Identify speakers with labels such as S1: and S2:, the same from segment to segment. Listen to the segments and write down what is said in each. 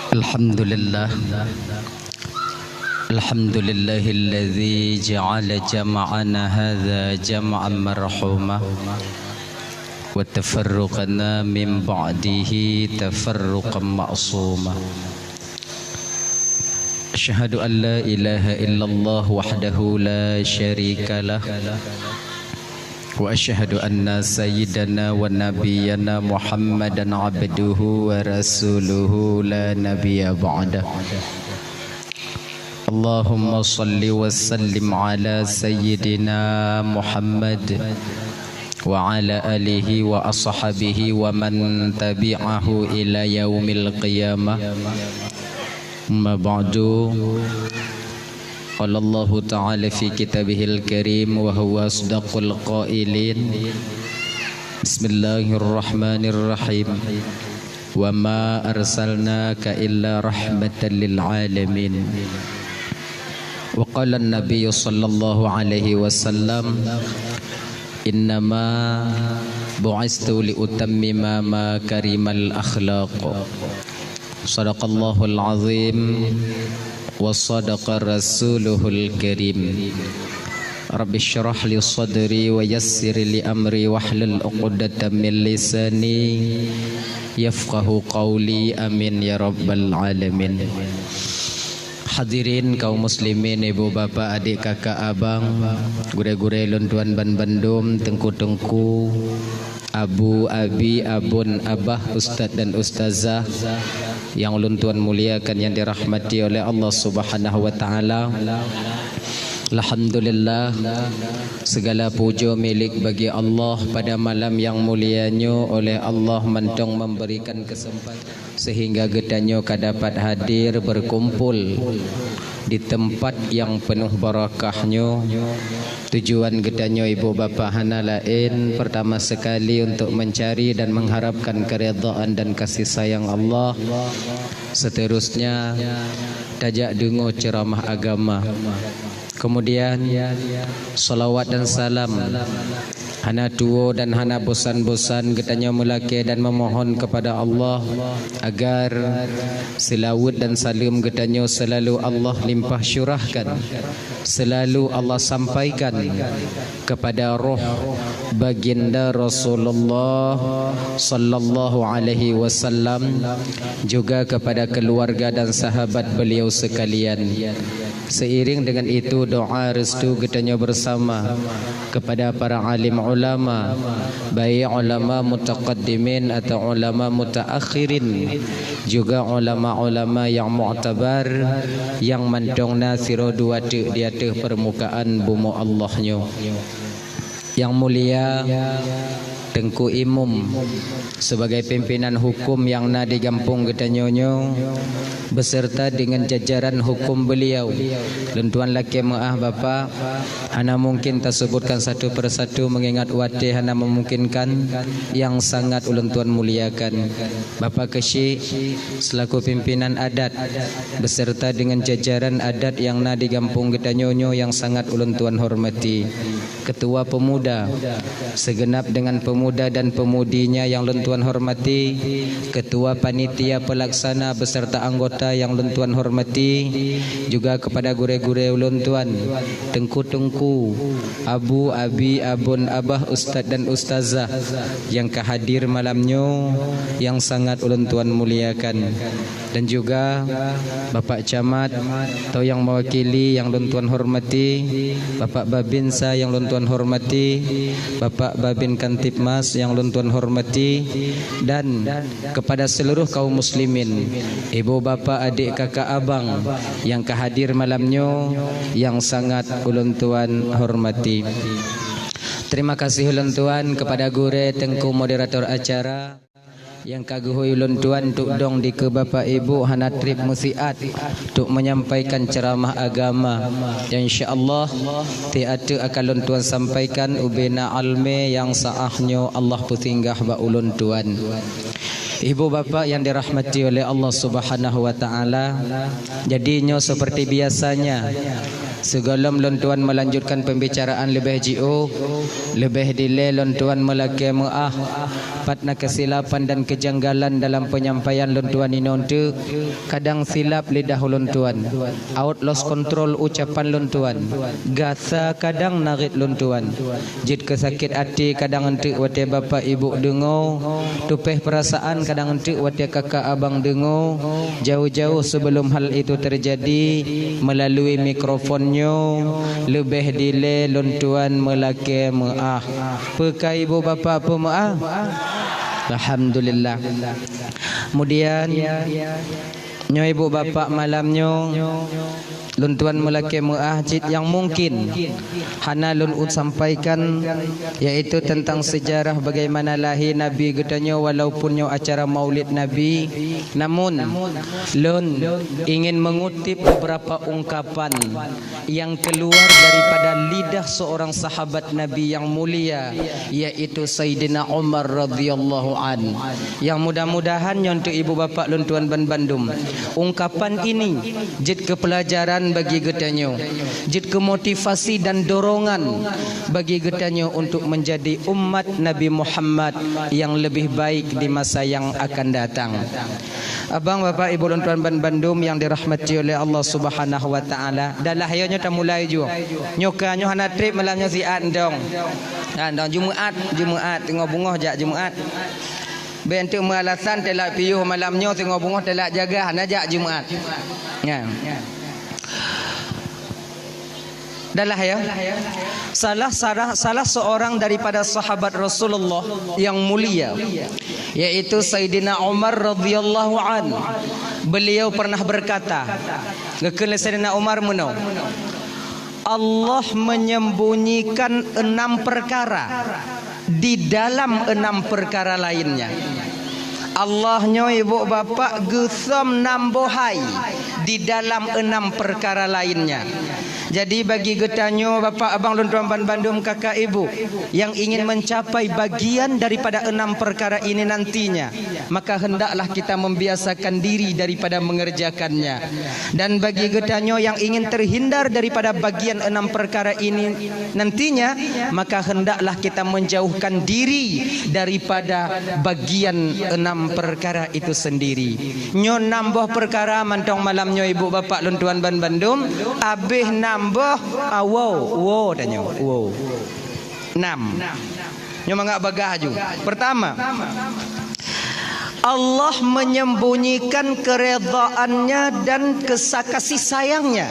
S1: Alhamdulillah. Alhamdulillahilladzi ja'ala jama'ana hadza jam'an marhuma wa tafarruqana min ba'dihi tafarruqan ma'suma. Asyhadu an la ilaha illallah wahdahu la syarika lah wa asyhadu anna sayyidana wa nabiyyana Muhammadan abduhu wa rasuluhu la nabiyya ba'dah. Allahumma salli wa sallim ala sayyidina Muhammad wa ala alihi wa ashabihi wa man tabi'ahu ila yaumil qiyamah. Ma ba'du. Qala Allah Ta'ala fi kitabihil karim wa huwa asdaqul qailin. Bismillahirrahmanirrahim. Wa ma arsalnaka illa rahmatan lil alamin. Wa qala an-nabiy sallallahu alaihi wasallam, innama bu'istu li utammima makarimal akhlaq. Sadaqallahul azim wa sadaqa rasuluhul karim. Rabbi syrah li sadri wa yassir li amri wahlul 'uqdatam min lisani yafqahu qawli, amin ya rabbal alamin. Hadirin kaum muslimin, ibu bapa, adik kakak abang, gure-gure luntuan ban bandum, tengku-tengku, abu, abi, abun, abah, ustaz dan ustazah yang luntuan muliakan, yang dirahmati oleh Allah Subhanahu wa taala. Alhamdulillah, segala puja milik bagi Allah pada malam yang mulianya. Oleh Allah mentong memberikan kesempatan sehingga getanyo dapat hadir berkumpul di tempat yang penuh barakahnya. Tujuan getanyo ibu bapa hana lain, pertama sekali untuk mencari dan mengharapkan keridhaan dan kasih sayang Allah. Seterusnya tajak dengar ceramah agama. Kemudian salawat dan salam hana tuo dan hana bosan-bosan getanyo melaki dan memohon kepada Allah agar selawat dan salam getanyo selalu Allah limpah syurahkan, selalu Allah sampaikan kepada roh baginda Rasulullah sallallahu alaihi wasallam, juga kepada keluarga dan sahabat beliau sekalian. Seiring dengan itu, doa restu getanyo bersama kepada para alim ulama, baik ulama mutaqaddimin atau ulama mutaakhirin, juga ulama-ulama yang mu'tabar, yang mantong nasiro dua di atas permukaan bumi Allahnya. Yang mulia Tengku Imum sebagai pimpinan hukum yang na digampung getanyonyo beserta dengan jajaran hukum beliau. Lentuan laki maah bapa, hana mungkin tak sebutkan satu persatu mengingat wate hana memungkinkan yang sangat ulun tuan muliakan. Bapa Kesyik selaku pimpinan adat beserta dengan jajaran adat yang na digampung getanyonyo yang sangat ulun tuan hormati. Ketua pemuda segenap dengan pemuda dan pemudinya yang lentuan hormati, ketua panitia pelaksana beserta anggota yang lentuan hormati, juga kepada gure-gure lentuan, tengku-tengku, abu, abi, abun, abah, ustaz dan ustazah yang kehadir malamnya yang sangat lentuan muliakan, dan juga Bapak Camat atau yang mewakili yang lentuan hormati, Bapak Babinsa yang lentuan hormati, Bapak Babin Kantipmas yang luntuan hormati, dan kepada seluruh kaum muslimin, ibu bapa, adik kakak abang yang kehadir malamnya yang sangat uluntuan hormati. Terima kasih uluntuan kepada gure Tengku moderator acara yang kaguhui luntuan tuk dong di ke bapa ibu hana trip musiat tuk menyampaikan ceramah agama, yang insyaallah tiada akan luntuan sampaikan ubena alme yang saahnya Allah putinggah ba uluntuan. Ibu bapa yang dirahmati oleh Allah Subhanahu wa taala, jadinya seperti biasanya sebelum lontuan melanjutkan pembicaraan lebih jiu, lebih dile lontuan melaki maaf patna kesilapan dan kejanggalan dalam penyampaian lontuan ini untuk kadang silap lidah lontuan, out lost control ucapan lontuan, gasa kadang narit lontuan, jid kesakit hati kadang entuk wate bapa ibu dengo, tupeh perasaan kadang entuk wate kakak abang dengo, jauh-jauh sebelum hal itu terjadi melalui mikrofonnya lebih dile lontuan melaki maaf. Pekai ibu bapa apa maaf? Alhamdulillah. Kemudian nyo ibu bapa malamnyo luntuan melaki muahjid yang mungkin hana lun sampaikan, yaitu tentang sejarah bagaimana lahir Nabi getanyo walaupun nyo acara maulid Nabi, namun lun ingin mengutip beberapa ungkapan yang keluar daripada lidah seorang sahabat Nabi yang mulia, yaitu Sayyidina Umar radhiyallahu an, yang mudah-mudahan untuk ibu bapa luntuan ban Bandung ungkapan ini jid kepelajaran bagi getanyo, jid kemotivasi dan dorongan bagi getanyo untuk menjadi umat Nabi Muhammad yang lebih baik di masa yang akan datang. Abang bapak ibu luntuan ban Bandung yang dirahmati oleh Allah Subhanahu wa taala, dalah ayo ta mulai juga nyoka nyo hana trip malamnya ziat dong. Dong Jumaat tengok bunga jak Jumaat. Bentuk alasan telak piuh malamnya tengok bunga telak jaga hana jak Jumaat. Ya. Dalah ya. Salah seorang daripada sahabat Rasulullah yang mulia, yaitu Sayyidina Umar radhiyallahu an. Beliau pernah berkata, gekele Sayyidina Umar menau, Allah menyembunyikan 6 perkara di dalam 6 perkara lainnya. Allahnya ibu bapa gesam nambohai di dalam 6 perkara lainnya. Jadi bagi getanyo bapa abang luntuan ban Bandung kakak ibu yang ingin mencapai bagian daripada 6 perkara ini nantinya, maka hendaklah kita membiasakan diri daripada mengerjakannya. Dan bagi getanyo yang ingin terhindar daripada bagian 6 perkara ini nantinya, maka hendaklah kita menjauhkan diri daripada bagian 6 perkara itu sendiri. Nyo nambah perkara mantong malamnyo ibu bapa luntuan ban Bandung abih nambah wow tanya wow 6 nyo mangak bagaju. Pertama, Allah menyembunyikan keredaannya dan kasih sayangnya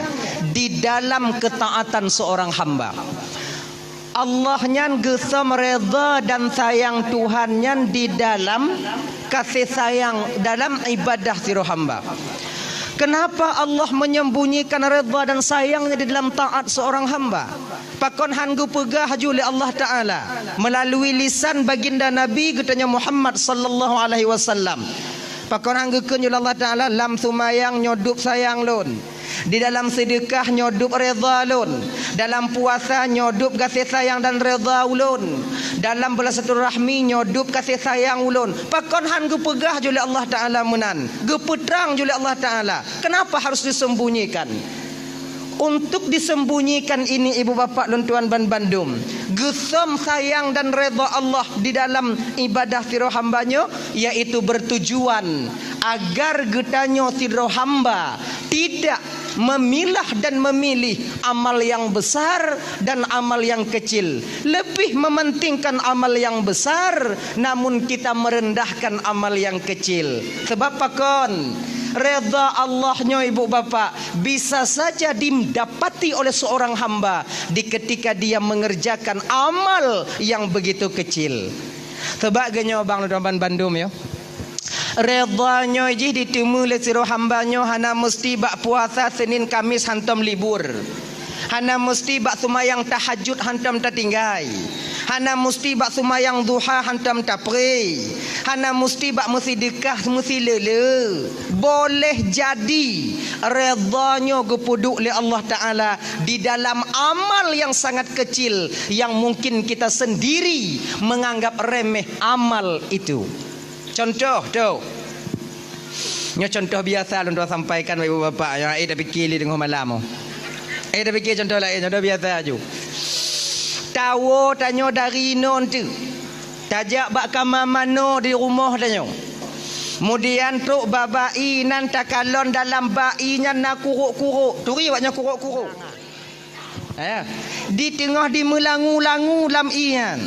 S1: di dalam ketaatan seorang hamba. Allah nyan gesam reda dan sayang Tuhan nyan di dalam kasih sayang dalam ibadah siro hamba. Kenapa Allah menyembunyikan reda dan sayangnya di dalam taat seorang hamba? Pakon hanggu pegah oleh Allah Ta'ala melalui lisan baginda Nabi getanya Muhammad sallallahu alaihi wasallam. Pakon hanggu kenyul Allah Ta'ala lam sumayang nyodup sayang lun, di dalam sedekah nyodup reda lun, dalam puasa nyodup kasih sayang dan reda ulun, dalam bersilaturahmi nyodup kasih sayang ulun. Pakon han ge pegah jule Allah Taala menan, ge petrang jule Allah Taala. Kenapa harus disembunyikan? Untuk disembunyikan ini ibu bapa luntuan ban Bandung, gesam sayang dan redha Allah di dalam ibadah siro hambanya, yaitu bertujuan agar getanyo siro hamba tidak memilah dan memilih amal yang besar dan amal yang kecil. Lebih mementingkan amal yang besar, namun kita merendahkan amal yang kecil. Sebab pakon reda Allahnya ibu bapa bisa saja didapati oleh seorang hamba di ketika dia mengerjakan amal yang begitu kecil. Sebab genyo bang Ludaban Bandung ya, redanya iji ditemu oleh siro hambanya hana mesti bak puasa Senin Kamis hantam libur, hana mesti bak sumayang tahajud hantam tertinggai, hana mesti bak sumayang duha hantam tapri, hana mesti bak mesti dekah mesti lele. Boleh jadi redanya gepuduk oleh Allah Ta'ala di dalam amal yang sangat kecil yang mungkin kita sendiri menganggap remeh amal itu.
S2: Contoh tu. Contoh biasa lu tuan sampaikan ibu bapa yang dah fikir li tengah malam. Dah fikir contoh lain, contoh biasa aja. Tahu tanya dari non tu. Tajak bak kamar mano di rumah tanya. Kemudian tu babai nan takalon dalam bainya nak kuruk-kuruk. Turi waknya kuruk-kuruk. Di tengah di melangu-langu lam ian.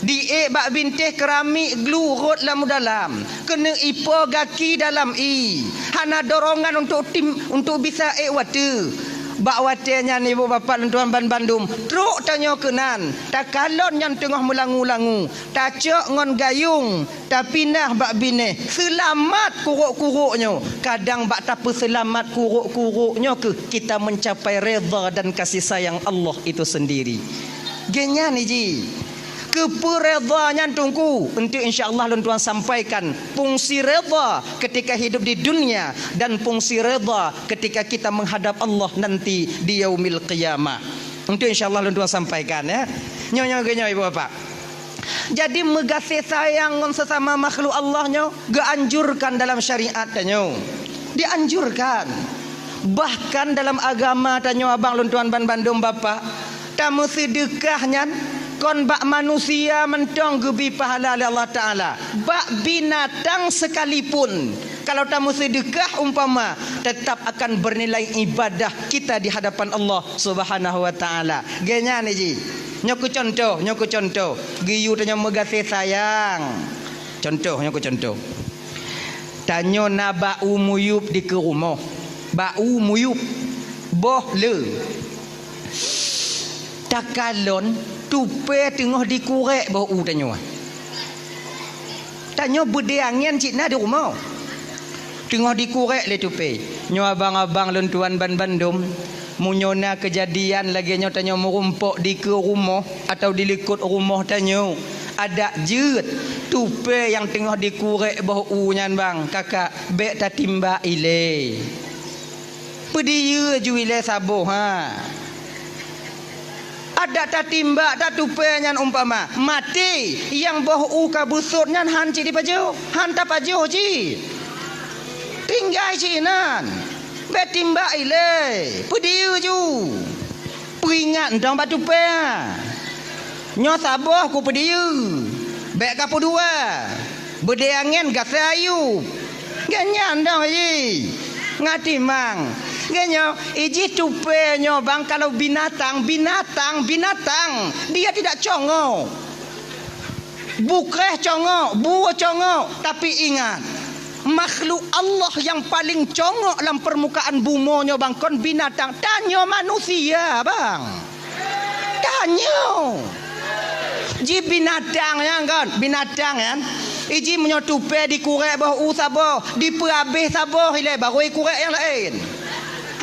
S2: Di bak bintih keramik glurut dalam. Kena ipo gaki dalam i. Hana dorongan untuk bisa watu. Bak watenya ni ibu bapa tuan Bandung. Truk tanya kenan. Tak kalon yang tengah melangu-langu. Tak cok ngon gayung. Tak pindah bak bine. Selamat kuruk-kuruknya. Kadang bak tak selamat kuruk-kuruknya ke. Kita mencapai reza dan kasih sayang Allah itu sendiri. Genya ni ji. Keperedanya tunggu untuk insya-Allah tuan sampaikan fungsi reda ketika hidup di dunia dan fungsi reda ketika kita menghadap Allah nanti di yaumil qiyamah. Untuk insya-Allah tuan sampaikan ya. Nyonya ibu bapa. Jadi megasih sayang dengan sesama makhluk Allahnya dianjurkan dalam syariat tanya. Dianjurkan. Bahkan dalam agama tanya abang tuan Bandung bapa, tamu sedekahnya kon bak manusia mentong gebi pahala oleh Allah Ta'ala. Bak binatang sekalipun kalau tamu sedekah umpama tetap akan bernilai ibadah kita di hadapan Allah Subhanahu Wa Ta'ala. Genya ni ji. Nyoku contoh. Giyu tanya megasih sayang. Nyoku contoh. Tanyo na bau muyup di ke rumah. Bau muyup. Boh le. Takalon tupe tengah dikurek bau tanya. Tanya berdeangan cik na di rumah. Tengah dikurek le tupe. Nyo abang-abang lentuan Bandung. Munyona kejadian lagi nyo tanya merumpok di ke rumah atau di likut rumah tanya. Ada jut tupe yang tengah dikurek bau nyan bang. Kakak bek tatimba ile. Pediya ju ile sabuh ha. Ada tak timbak tak tupenyan umpama mati yang boh kabusutnya han ci di paju han ta paju ci tinggal ci nan betimbak ile pediu ju peringat ndang batu pe nyo saboh ku pediu bek kapu dua bedeangen gasayu ganyan ndang ji ngati mang genyo iji tupe nyo bang kalau binatang dia tidak congo bukreh congo buah congo tapi ingat makhluk Allah yang paling congo dalam permukaan bumi nyo bang kon binatang tanyo manusia bang tanyo ji binatang yang kan binatang kan iji menyotupe di kurek bawah sabo di perabih sabo ile baru kurek yang lain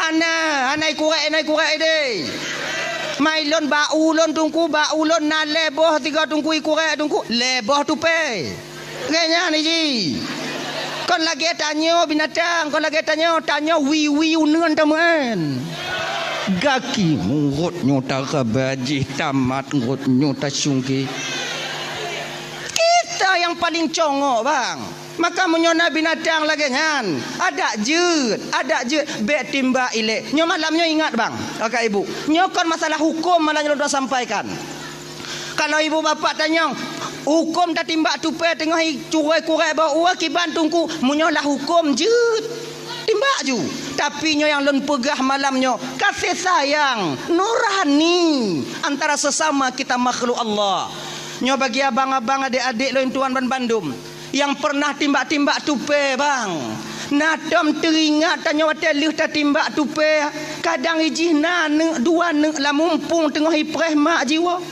S2: Hanai kurek ide. Mailon baulon tungku baulon na leboh tiga tungku kurek tungku leboh tupe. Genya ni ji. Kon lagi tanya binatang, kon lagi tanya wi uneun teman. Gaki murut tak kabaji tamat murut tak sungki. Kita yang paling congok bang. Maka menyona binatang lagi kan. Ada jut bek timba ile. Nyo malamnya ingat bang, kakak ibu. Nyo kon masalah hukum malah nyo dah sampaikan. Kalau ibu bapak tanya hukum tak timba tupe tengah curai kurai bawa kiban tungku menyolah hukum jut. Timba ju. Tapi nyo yang lon pegah malamnya kasih sayang nurani antara sesama kita makhluk Allah. Nyo bagi abang-abang adik-adik lo tuan Bandung yang pernah timbak-timbak tupe bang. Nadam teringat tanya watelih ta timbak tupe. Kadang ijih dua la mumpung tengah ipreh mak jiwa.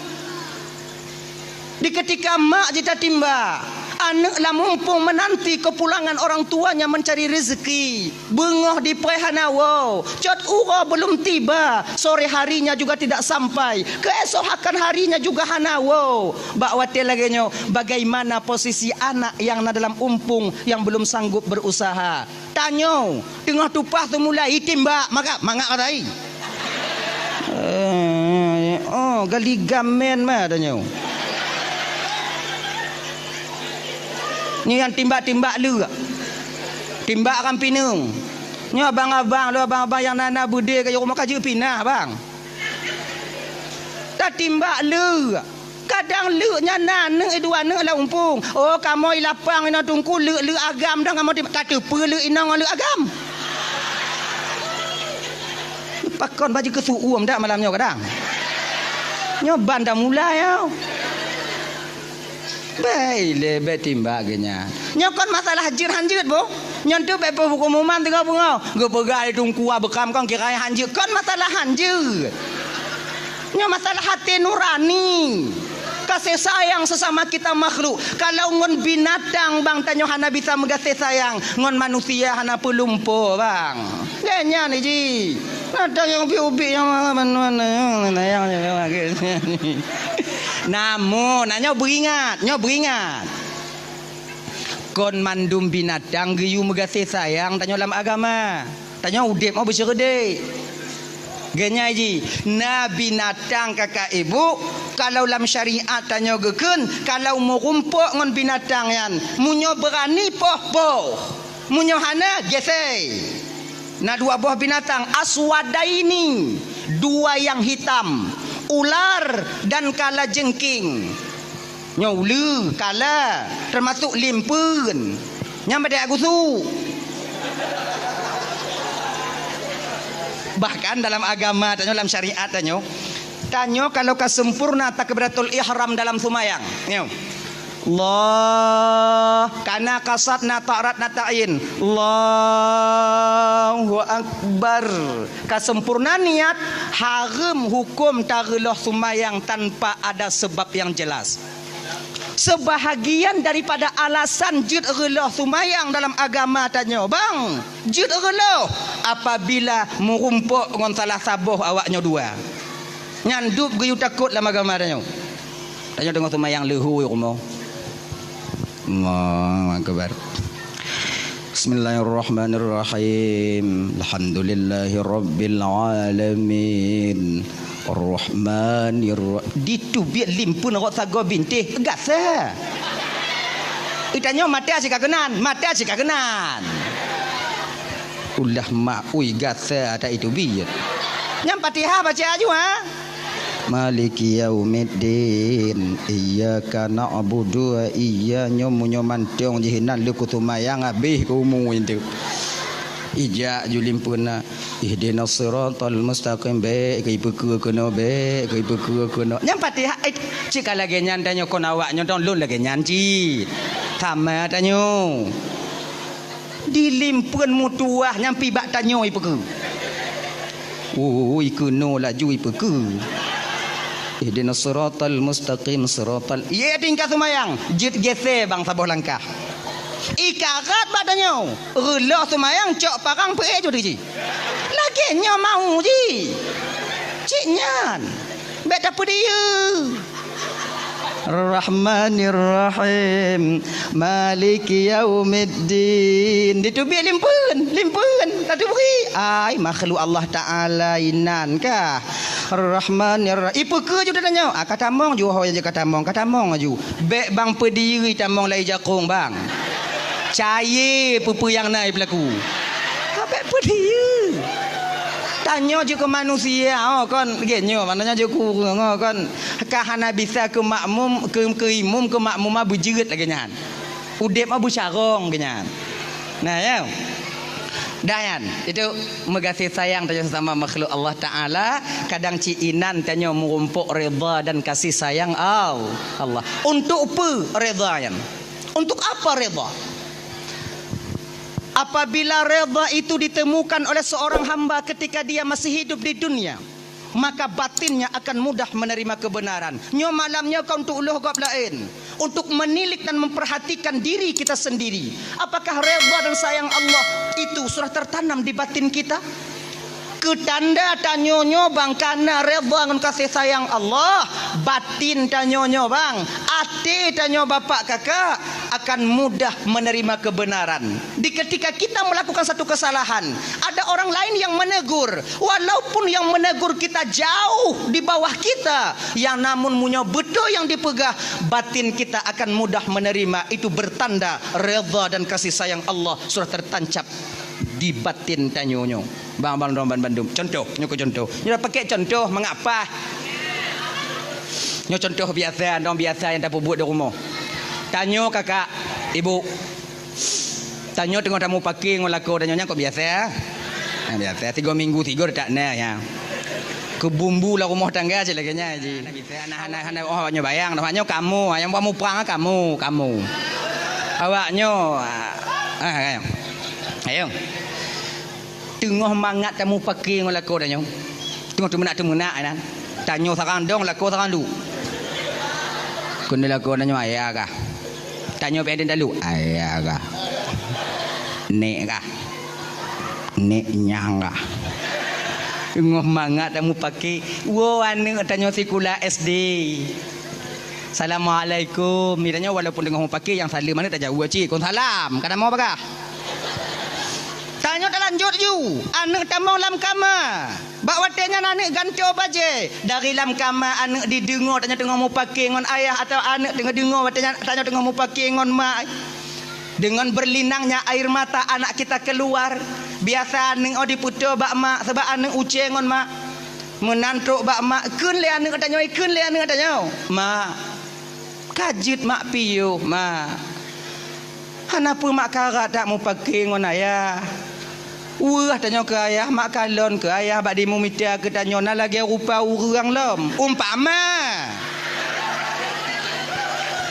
S2: Di ketika mak jita timbak, anak la mumpung menanti kepulangan orang tuanya mencari rezeki. Bengah di prehanawo. Cot ura belum tiba. Sore harinya juga tidak sampai. Keesokan harinya juga hanawo. Bak watil lagi nyo. Bagaimana posisi anak yang dalam umpung yang belum sanggup berusaha. Tanyo. Tengah tupah tu mulai timbak. Maka mangak katai. Gali gamen mah tanyo. Ni yang timbak-timbak lu. Timbak kan pinung. Ni abang-abang lu abang-abang yang nana bude ke rumah kaji pinah bang. Tak timbak lu. Kadang lu nya nana dua nang la umpung. Oh kamu lapang ina tungku lu agam dah kamu tak tepe lu ina lu agam. Pakon baju kesuuam dak malamnya kadang. Nyoban dah mulai tau. Baik le timbak genya. Nyokon masalah hanjir bo. Nyentuh be pengumuman tengah bengau. Ge pegai tungku bekam kong kira hanjir. Kon masalah hanjir. Nya masalah hati nurani. Kasih sayang sesama kita makhluk. Kalau ngon binatang bang tanyo hana bisa mengasih sayang, ngon manusia hana pelumpo bang. Genya ni ji. Ada yang ubi-ubi yang mana yang lagi. Namun, nyo beringat. Kon mandum binatang geyu mengasih sayang tanyo dalam agama. Tanyo udip mau bersyukur. Genya ji, na binatang kakak ibu kalau dalam syariat tanyo geken kalau mau rumpuk ngon binatang yan munyo berani poh munyo hana gesei. Nah dua buah binatang aswadaini, dua yang hitam, ular dan kala jengking. Nyaulu kala termasuk limpun. Nyampe aku su. Bahkan dalam agama tanyo dalam syariat tanyo kalau kesempurna takbiratul ihram dalam sumayang. Allah kana kasat na ta'rat na ta'in Allahu Akbar. Kesempurnaan niat haram hukum tageloh sumayang tanpa ada sebab yang jelas. Sebahagian daripada alasan jud geloh sumayang dalam agama tanya bang jud geloh apabila merumpuk dengan salah sabuh awaknya dua nyandup geyu takut dalam agama tanya dengan sumayang lehu rumah. Allahu Akbar. Bismillahirrahmanirrahim. Alhamdulillahirabbil alamin. Ar-Rahmanir-Rahim. Ditu biar limpun rok sago bintih gasa. Itanya mati asik kagenan. Ulah mak ui gasa ada itu biar. Nyam Fatihah baca aja ha. Maliki yaumiddin iyyaka na'budu wa iyyaka nyomantong jihinan lu kutumayang abih kumu itu ija julimpuna ihdinas siratal mustaqim be kai peku kena be kai peku kena nyam Fatihah cik lagi nyan tanyo kon awak nyondon lun lagi nyan ci sama tanyo dilimpun mutuah nyampi bak tanyo ipeku ikuno laju ipeku ihdinas siratal mustaqim siratal iya tingkah sumayang jit gese bang sabuh langkah ikarat badannya relah sumayang cok parang pe jo di lagi nya mau ji cik nyan bet apa dia Rahmanir-Rahim Maliki yaumiddin ditubik limpun tadi beri ai makhluk Allah Taala inan kah Rahmanir-Rahim ipu ke juda tanya katamong ju hoy je katamong aju bek bang pediri tamong lai jakung bang caye pupu yang naik berlaku bek pediri tanya je ke manusia kon genyo mananya je ku kon kahana bisa ke makmum ke imum ke makmumah bujeut lagi nyan udep abu syarong genyan nah ya dayan itu mengasih sayang tanya sesama makhluk Allah Taala kadang ciinan tanya merumpuk redha dan kasih sayang Allah untuk apa redha yan untuk apa redha apabila redha itu ditemukan oleh seorang hamba ketika dia masih hidup di dunia maka batinnya akan mudah menerima kebenaran. Nyo malamnya kau untuk uluh gab lain untuk menilik dan memperhatikan diri kita sendiri. Apakah redha dan sayang Allah itu sudah tertanam di batin kita? Ketanda tanyonyo bang kana redha dengan kasih sayang Allah, batin tanyonyo bang, ati tanyo bapak kakak akan mudah menerima kebenaran. Di ketika kita melakukan satu kesalahan, ada orang lain yang menegur, walaupun yang menegur kita jauh di bawah kita, yang namun munyo betul yang dipegah, batin kita akan mudah menerima. Itu bertanda redha dan kasih sayang Allah sudah tertancap di batin tanyonyo. Bang Bandung. Contoh, nyoko contoh. Nyo pakai contoh mengapa? Nyo contoh biasa, dong biasa yang tak buat di rumah. Tanyo kakak, ibu. Tanyo tengok tamu pakai ngolako tanyonya kok biasa ya? Biasa 3 minggu 3 tak nah ya. Ke bumbu lah rumah tangga je laganya ji. Biasa anak-anak oh nyo bayang namanya kamu, yang kamu perang kamu. Awaknyo ayo. Tengok mangat tamu pakai ngolako tanyo. Tengok temenak kan. Tanyo sarang dong lako sarang lu. Kun lako tanyo ayah kah? Tanyo peden dalu ayah kah? Nek kah? Nek nyang kah? Tengok mangat tamu pakai. Wo ane tanyo sekolah SD. Assalamualaikum. Miranya walaupun dengan orang pakai yang salam mana tak jauh cik. Kon salam. Kadang mau apa? Tanya tak lanjut you. Anak tamu lam kama. Bak watenya anak ganto baje. Dari lam kama anak didengar tanya tengah mau pakai ngon ayah atau anak tengah dengar watenya tanya tengah mau pakai ngon mak. Dengan berlinangnya air mata anak kita keluar. Biasa anak diputo bak mak sebab anak uceng ngon mak. Menantuk bak mak kun le anak tanya. Mak kajut mak piyo mak. Kenapa mak karat tak mau pakai ngon ayah? Wah tanya ke ayah mak kalon ke ayah bak dimu mita ke tanya na lagi rupa urang lom. Umpama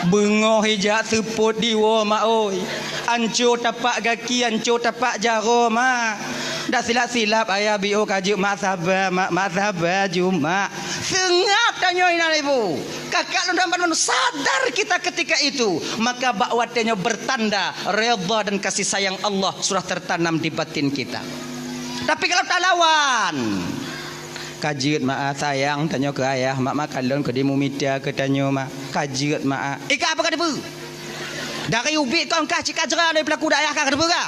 S2: bengoh hijak seput diwa mak oi. Ancur tapak kaki, ancur tapak jaro mak. Dah silap-silap ayah bio kajuk mak sabar Jumat. Sengap tanya ina ibu. Kakak lu sadar kita ketika itu, maka bakwatnya bertanda redha dan kasih sayang Allah sudah tertanam di batin kita. Tapi kalau tak lawan, kajut mak sayang tanya ke ayah mak kalon ke dimu mita ke tanya mak kajut mak. Ika apa kata bu? Dari ubi kau kah cik ajra dari pelaku ayah kah kata bu kah?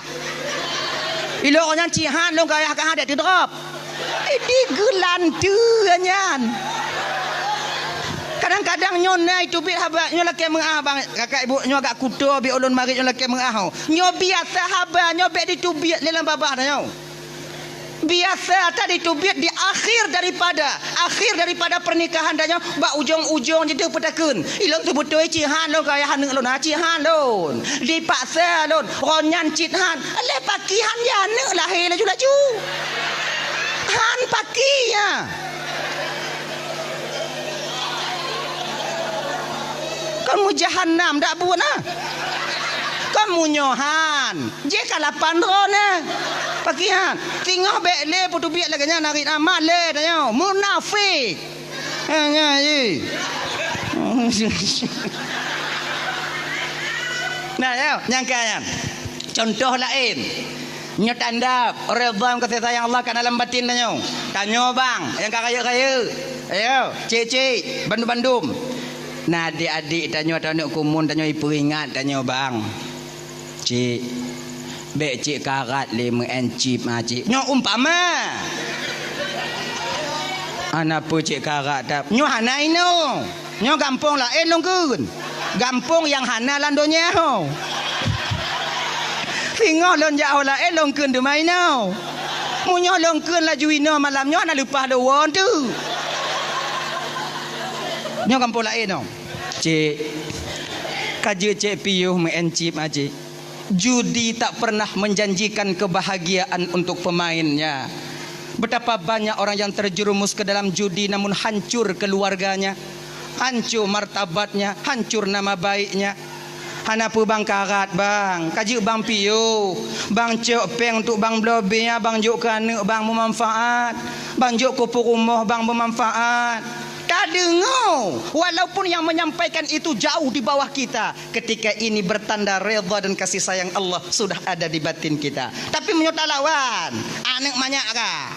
S2: Ilo orang cihan lo ayah kah ada di drop. Ini gelantu nyan. Kadang-kadang nyona itu bit haba nyo laki mengah bang kakak ibu nyo agak kuto bi ulun mari nyo laki mengah nyo biasa haba nyo be ditubit dalam babah nyo biasa tadi tubit di akhir daripada pernikahan danyo bak ujung-ujung jadi petakeun ilon tu betul cihan lo kaya haneuk lon cihan lon dipaksa lon ronyan cihan le pakihan ya haneuk lahir laju han pakinya. Kamu jahannam dak buat nah. Kamu nyohan. Je kalapan rona. Pakihan. Tinggal bekle putu biak laganya narik amal le tanya. Munafik. Hanya je. Nah, ya, nyangka. Contoh lain. Nyo tanda redha kasih sayang Allah kat dalam batin tanya. Tanya bang, yang kaya-kaya. Ayo, cik-cik, bandum-bandum. Nah adik-adik tanya anak kumun tanya peringat tanya bang. Cik. Bek cik karat 5 encip cik. Nyo umpama. Apa cik karat tak? Nyo hanai no. Nyo gampang lah longkun. Gampang yang hana landonya ho. Singo lon jauh lah longkun tu mai no. Munyo longkun lah juino malam nyo nak lupa dawon tu. Nyo kampung lain no. Cik kaje cik piyuh mencip cik. Judi tak pernah menjanjikan kebahagiaan untuk pemainnya. Betapa banyak orang yang terjerumus ke dalam judi namun hancur keluarganya, hancur martabatnya, hancur nama baiknya. Hanapu bang karat bang, kaji bang piyuh, bang cok peng untuk bang blobnya, bang juk kana bang bermanfaat, bang juk kupu rumah bang bermanfaat. Tak dengar. Walaupun yang menyampaikan itu jauh di bawah kita, ketika ini bertanda redha dan kasih sayang Allah sudah ada di batin kita. Tapi menyota lawan. Anak banyak kah?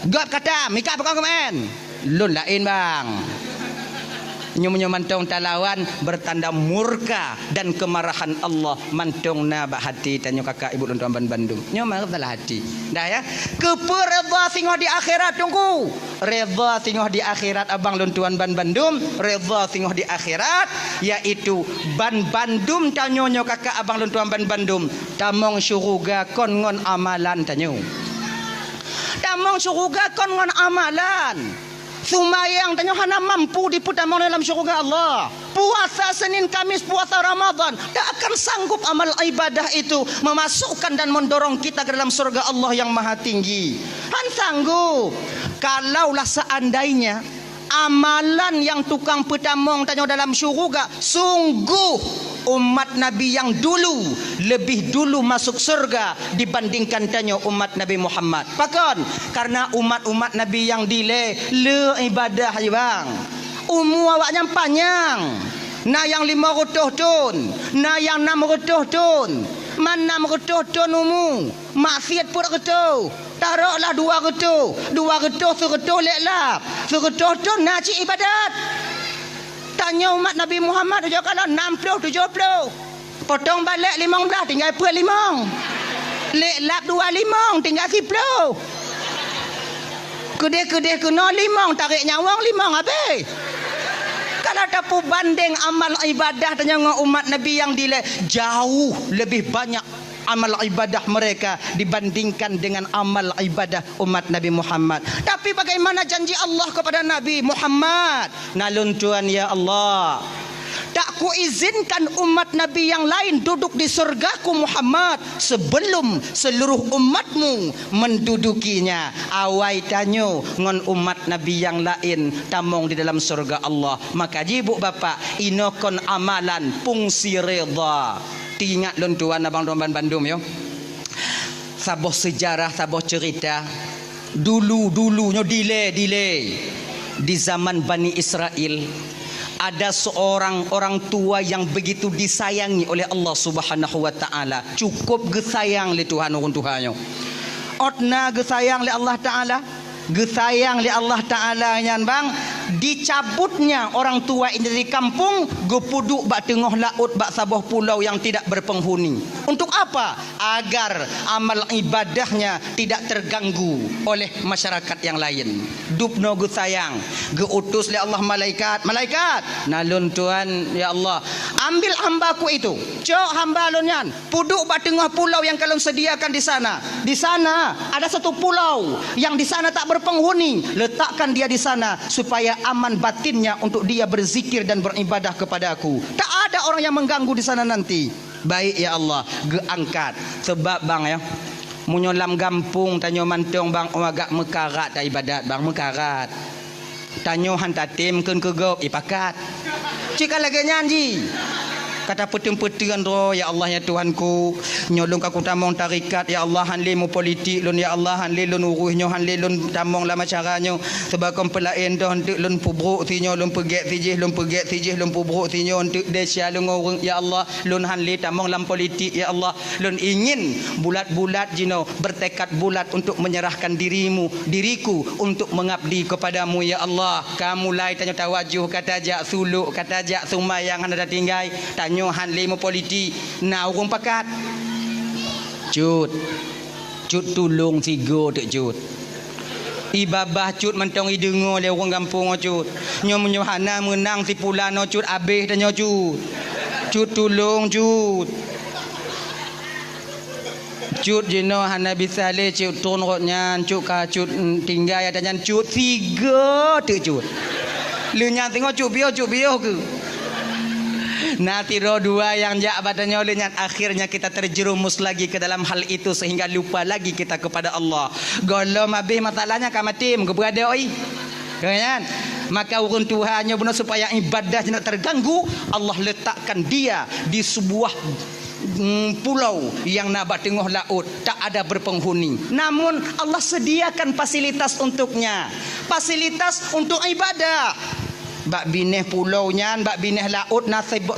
S2: God kata, mika apa kau kemen? Lun lain bang. Nyo mantong talawan bertanda murka dan kemarahan Allah mantong na ba hati tanyo kakak ibu dan tuan Bandung. Nyo marah dalam hati. Dah ya. Kepereda singoh di akhirat tunggu. Reda singoh di akhirat abang dan tuan Bandung. Reda singoh di akhirat yaitu Bandung tanyo nyo kakak abang dan tuan Bandung. Tamong syurga kon ngon amalan tanyo. Tamong syurga kon ngon amalan. Sumayang tanyo hana mampu diputamong dalam syurga Allah. Puasa Senin Kamis, puasa Ramadan, tak akan sanggup amal ibadah itu memasukkan dan mendorong kita ke dalam surga Allah yang maha tinggi. Han sanggup. Kalaulah seandainya amalan yang tukang petamong tanyo dalam syurga, sungguh umat Nabi yang dulu lebih dulu masuk surga dibandingkan tanyo umat Nabi Muhammad. Pakon karena umat-umat Nabi yang dile le ibadah je bang. Umur awaknya panjang. Na yang 500 tahun, na yang 600 tahun. Man 600 tahun umur. Maksiat pun ketu. Taruhlah 200. 200 100 leklap. 100 tahun nak cik ibadat. Tanya umat Nabi Muhammad dia kalau 60 70. Potong balik 15 tinggal per 5. Lek 25 tinggal 10. Kedai-kedai kena 5 tarik nyawang 5 habis. Kalau dapat banding amal ibadah dengan umat Nabi yang dile jauh lebih banyak amal ibadah mereka dibandingkan dengan amal ibadah umat Nabi Muhammad. Tapi bagaimana janji Allah kepada Nabi Muhammad? Nalun Tuhan ya Allah, tak ku izinkan umat Nabi yang lain duduk di surgaku Muhammad sebelum seluruh umatmu mendudukinya. Awai tanyo ngon umat Nabi yang lain tamong di dalam surga Allah. Maka jibu bapak inokon amalan fungsi reda. Ingat lon tuan abang tuan Bandung yo. Saboh sejarah, saboh cerita. Dulu-dulunya delay. Di zaman Bani Israel ada seorang orang tua yang begitu disayangi oleh Allah Subhanahu wa taala. Cukup gesayang le Tuhan orang tuhanyo. Otna gesayang le Allah taala. Gesayang li Allah Ta'ala nyan bang, dicabutnya orang tua ini dari kampung, gepuduk bak tengah laut bak sabah pulau yang tidak berpenghuni. Untuk apa? Agar amal ibadahnya tidak terganggu oleh masyarakat yang lain. Dupno gesayang, geutus li Allah malaikat nalun Tuhan ya Allah, ambil hambaku itu, cok hamba lonyan, puduk bak tengah pulau yang kalian sediakan di sana. Di sana ada satu pulau yang di sana tak berpenghuni, letakkan dia di sana supaya aman batinnya untuk dia berzikir dan beribadah kepadaku. Tak ada orang yang mengganggu di sana nanti. Baik ya Allah, geangkat. Sebab bang ya, munyolam gampung tanyo mantong bang agak mekarat tak ibadat bang mekarat. Tanyo hantatim keun kegop ipakat. Cika lagi nyanyi. Kata peteng-peteng ro ya Allah ya Tuhanku, nyolong aku tamong tarikat ya Allah, hanle mu politik lun ya Allah, hanle lun uruhnyo, hanle lun tamong lama caranya sebab kom pelain dah untuk lun pubruk tinyo, lun pegek tijih, lun pubruk tinyo untuk desya lun orang ya Allah, lun hanle tamong lam politik ya Allah, lun ingin bulat-bulat jino bertekad bulat untuk menyerahkan diriku untuk mengabdi kepadamu ya Allah. Kamu lai tanya tawajuh kata jak suluk kata jak sumayang anda tinggai tanya han limo politi na urung pakat cut tulung tigo tek cut ibabah cut mentong idengo le urang kampung cut nyo menyohana menang si pulano cut abeh danyo cut tulung cut jeno hana bisa le cut ton rotnya cut ka cut tinggai ada nyan cut tiga tek cut lu nyan tengok cut bio ke. Nah tiro dua yang jak badannya olehnya akhirnya kita terjerumus lagi ke dalam hal itu sehingga lupa lagi kita kepada Allah. Golom habis masalahnya kamatim keberada oi. Kan? Maka urun Tuhannya benar supaya ibadahnya tidak terganggu, Allah letakkan dia di sebuah pulau yang nabat tengah laut, tak ada berpenghuni. Namun Allah sediakan fasilitas untuknya. Fasilitas untuk ibadah. bak bineh pulau nyan, bak bineh laut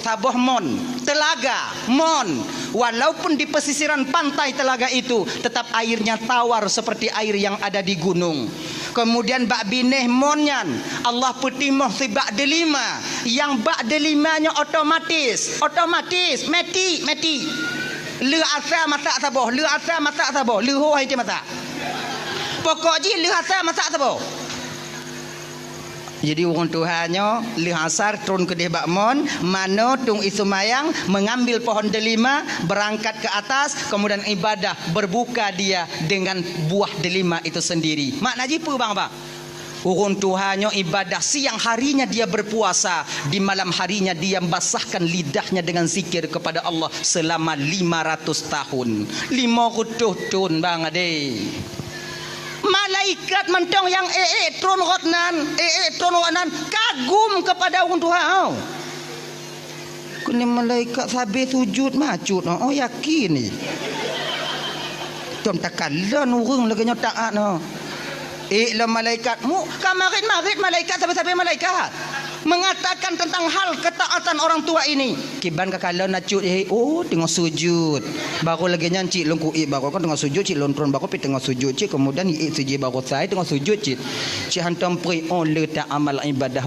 S2: Sabah mon, telaga mon. Walaupun di pesisiran pantai telaga itu, tetap airnya tawar seperti air yang ada di gunung. Kemudian bak bineh mon nyan, Allah petimah si bak delima, yang bak delimanya otomatis, mati. Le asal masak Sabah, le ho hai masak. Pokok je le asal masak Sabah. Jadi orang Tuhannya lih asar turun ke debak mon, mano tung isumayang mengambil pohon delima, berangkat ke atas, kemudian ibadah, berbuka dia dengan buah delima itu sendiri. Makna jipu bang. Orang Tuhannya ibadah, siang harinya dia berpuasa, di malam harinya dia membasahkan lidahnya dengan zikir kepada Allah selama 500 tahun. 500 tahun bang ade. Malaikat mentong yang tron rotnan kagum kepada orang Tuhan. Kini malaikat sabi sujud macut. Oh yakin ni. Tom takalan urang lagi taat no. La malaikat mu kamarit malaikat sampai malaikat mengatakan tentang hal ketaatan orang tua ini. Kiban kakala nacut tengah sujud. Baru lagi nyanci longku baru kan tengah sujud cik lontron baru pi tengah sujud cik kemudian sujud baru saya tengah sujud cik. Cik hantam pri letak amal ibadah.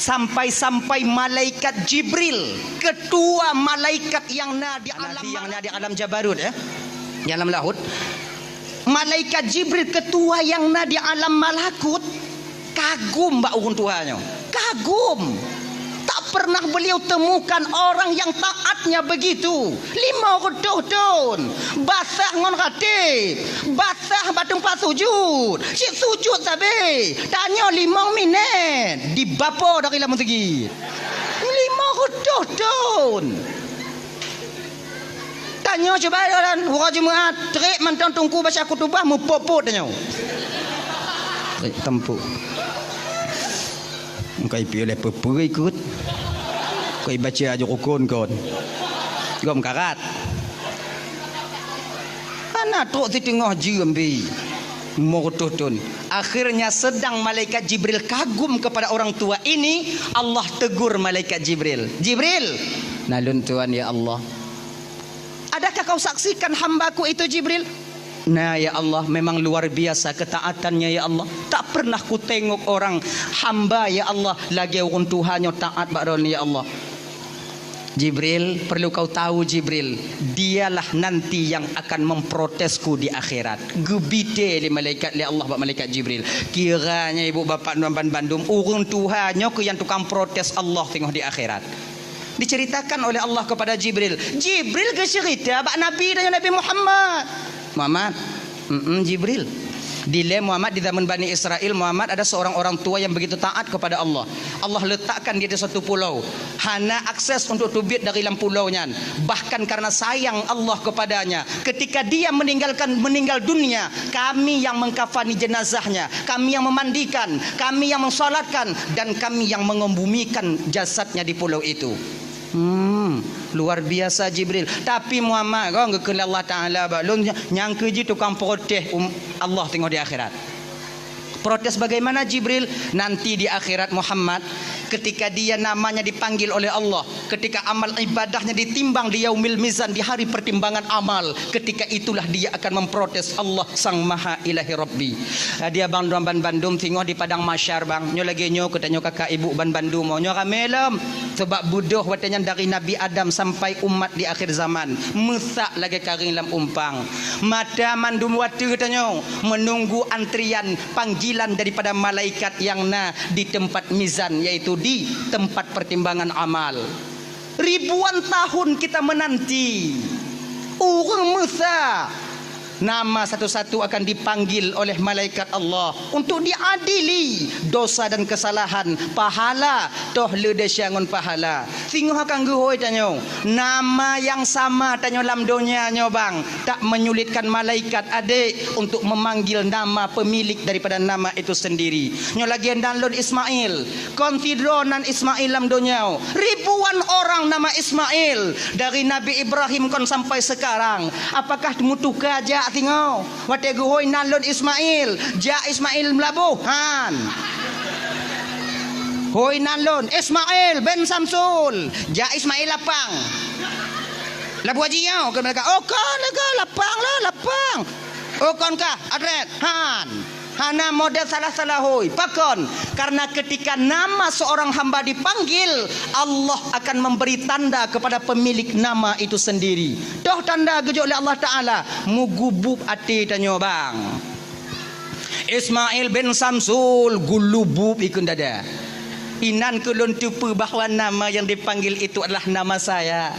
S2: Sampai malaikat Jibril, ketua malaikat yang di alam Jabarut di alam laut. Malaikat Jibril ketua yang di alam malakut kagum mbak orang Tuhannya. Kagum. Tak pernah beliau temukan orang yang taatnya begitu. 500 tahun. Basah ngon ratib. Basah batung pas sujud. Cik sujud sabe. Tanya 5 minit. Di bapa dari lamun segi. 500 tahun. Tanya coba dan orang Jumaat terik mentang tungku baca kutubah mupopot tanya. Terik tempuk. Kai pi oleh pepuri ikut. Kai baca aja rukun kon. Gom karat. Ana tok di tengah jembi. Murtutun. Akhirnya sedang malaikat Jibril kagum kepada orang tua ini, Allah tegur malaikat Jibril. Jibril, nalun Tuhan ya Allah. Adakah kau saksikan hambaku itu Jibril? Nah ya Allah, memang luar biasa ketaatannya ya Allah. Tak pernah ku tengok orang hamba ya Allah lagi orang Tuhannya taat bakron ya Allah. Jibril, perlu kau tahu Jibril, dialah nanti yang akan memprotesku di akhirat. Gebite li malaikat li Allah bak malaikat Jibril. Kiranya ibu bapa nuan bandum orang Tuhannya ke yang tukang protes Allah tengok di akhirat. Diceritakan oleh Allah kepada Jibril. Jibril ke cerita bak Nabi dan Nabi Muhammad. Jibril. Dile Muhammad di zaman Bani Israel, Muhammad ada seorang orang tua yang begitu taat kepada Allah. Allah letakkan dia di satu pulau. Hana akses untuk tubit dari dalam pulaunya. Bahkan karena sayang Allah kepadanya, ketika dia meninggal dunia, kami yang mengkafani jenazahnya, kami yang memandikan, kami yang mensolatkan, dan kami yang mengembumikan jasadnya di pulau itu. Luar biasa Jibril. Tapi Muhammad kau ngekeli Allah Ta'ala balon nyangka je tukang protes Allah tengok di akhirat. Protes bagaimana Jibril? Nanti di akhirat Muhammad, ketika dia namanya dipanggil oleh Allah, ketika amal ibadahnya ditimbang di yaumil mizan, di hari pertimbangan amal, ketika itulah dia akan memprotes Allah Sang Maha Ilahi Rabbi. Dia bang ban Bandung tengok di padang masyar bang. Nyo lagi nyo katanya kakak ibu ban Bandung mau nyo ramelem sebab budoh watanya dari Nabi Adam sampai umat di akhir zaman. Mesak lagi karing lam umpang. Mata mandum watu katanya menunggu antrian panggilan daripada malaikat yang di tempat mizan, yaitu di tempat pertimbangan amal. Ribuan tahun kita menanti orang Musa, nama satu-satu akan dipanggil oleh malaikat Allah untuk diadili dosa dan kesalahan. Pahala toh lede syangon pahala. Singgoh akan guhoi tanyo. Nama yang sama tanyo lam dunia nyo bang. Tak menyulitkan malaikat adik untuk memanggil nama pemilik daripada nama itu sendiri. Nyo lagi download Ismail. Konsidronan Ismail lam dunia. Ribuan orang nama Ismail dari Nabi Ibrahim kon sampai sekarang. Apakah mutuka aja tengok wate guhoi nalon Ismail ja Ismail melabuhan Hoi nan lon Ismail bin Samsul. Ja Ismail lapang. Labu haji yau ke mereka. Oh kan lega lapang lah lapang. Oh kan kah adret han. Hana model salah-salah hoi. Pakon. Karena ketika nama seorang hamba dipanggil, Allah akan memberi tanda kepada pemilik nama itu sendiri. Toh tanda gejok oleh Allah Ta'ala. Mugubub hati tanya bang. Ismail bin Samsul gulubub ikun dada. Inan kulun tupu bahawa nama yang dipanggil itu adalah nama saya.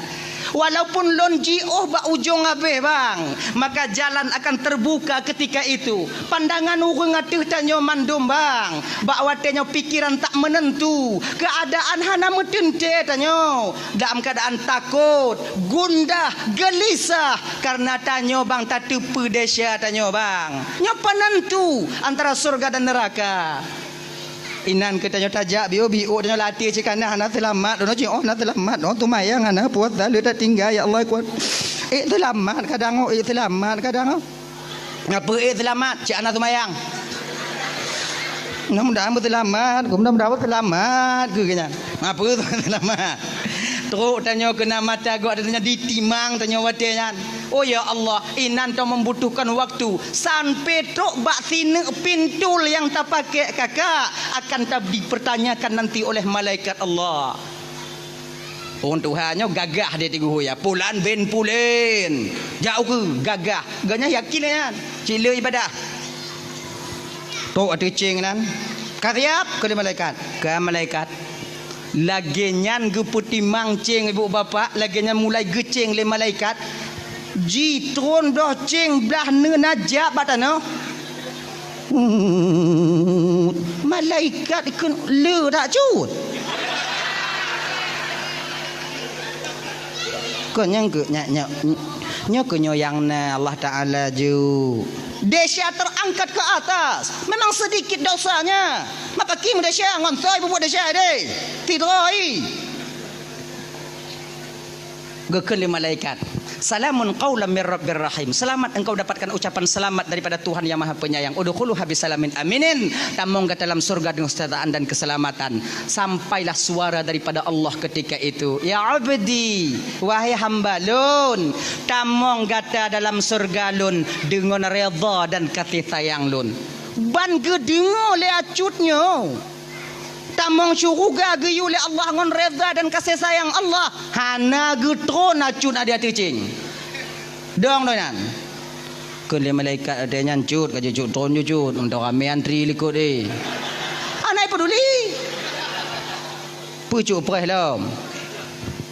S2: Walaupun lon ji'oh bak ujung habis bang, maka jalan akan terbuka ketika itu. Pandangan urang atuh tanyo mandum bang, bak watenya pikiran tak menentu, keadaan hana metente tanyo, dalam keadaan takut, gundah, gelisah karena tanyo bang tatupu desya tanyo bang. Nyo penentu antara surga dan neraka. Inan katanya tajak bio tanyo latih cikana hana selamat dono ci oh na selamat no tu mayang hana puat dah le tak tinggal ya Allah kuat selamat kadang selamat kadang ngapa selamat cik ana tu mayang mudah-mudahan selamat mudah-mudahan selamat ke kanya ngapa selamat teruk tanya kena mata gua tanya ditimang tanya watenya. Oh ya Allah, inan tau membutuhkan waktu sampai tok bak sine pintul yang tak pakai kakak akan tak dipertanyakan nanti oleh malaikat Allah. Orang Tuhannya gagah dia tigu ya. Pulan ben pulen. Jauh ke gagah. Ganya yakin kan? Cila ibadah. Tok ada cing kan? Kasiap ke malaikat. Ke malaikat. Lagenyan ge putimang cing ibu bapa, lagenyan mulai gecing le malaikat. Jitron dah cing belah najak batana. Malaikat ikut le tak cut. Kau nyang ke nyak yang na Allah Taala ju. Desya terangkat ke atas. Memang sedikit dosanya. Maka kim desya ngonsoi buat desya deh. Tidoi. Gekeli malaikat. Salamun qaulam mir rabbir rahim. Selamat engkau dapatkan ucapan selamat daripada Tuhan yang Maha Penyayang. Udkhulu habisalamin aminin. Tamong ke dalam surga dengan kesejahteraan dan keselamatan. Sampailah suara daripada Allah ketika itu. Ya abdi, wahai hamba lun, tamong gata dalam surga lun dengan redha dan kasih sayang lun. Ban gedengo le acutnya. Tamong syuruga geyu le Allah ngon reza dan kasih sayang Allah. Hana getron acut ada tucing. Dong donan. Kun le malaikat ada nyancut ka cut tron cut untuk rame antri likut eh. Anai peduli. Pucuk preh lom.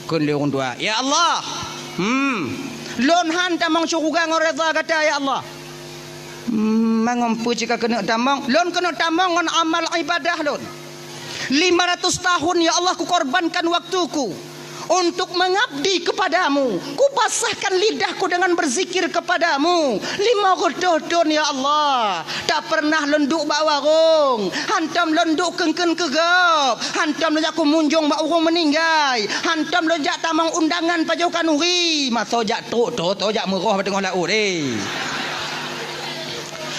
S2: Kun le orang tua. Ya Allah. Lon han tamong syuruga ngon reza kata ya Allah. Mangompu jika kena tamong. Lon kena tamong ngon amal ibadah lon. 500 tahun ya Allah ku korbankan waktuku untuk mengabdi kepadamu. Ku basahkan lidahku dengan berzikir kepadamu. 500 tahun ya Allah. Tak pernah lenduk bak warung. Hantam lenduk kengken kegap. Hantam lejak ku munjung bak urung meninggai. Hantam lejak tamang undangan pajokan uri. Masa jak tok jak merah tengah laut eh.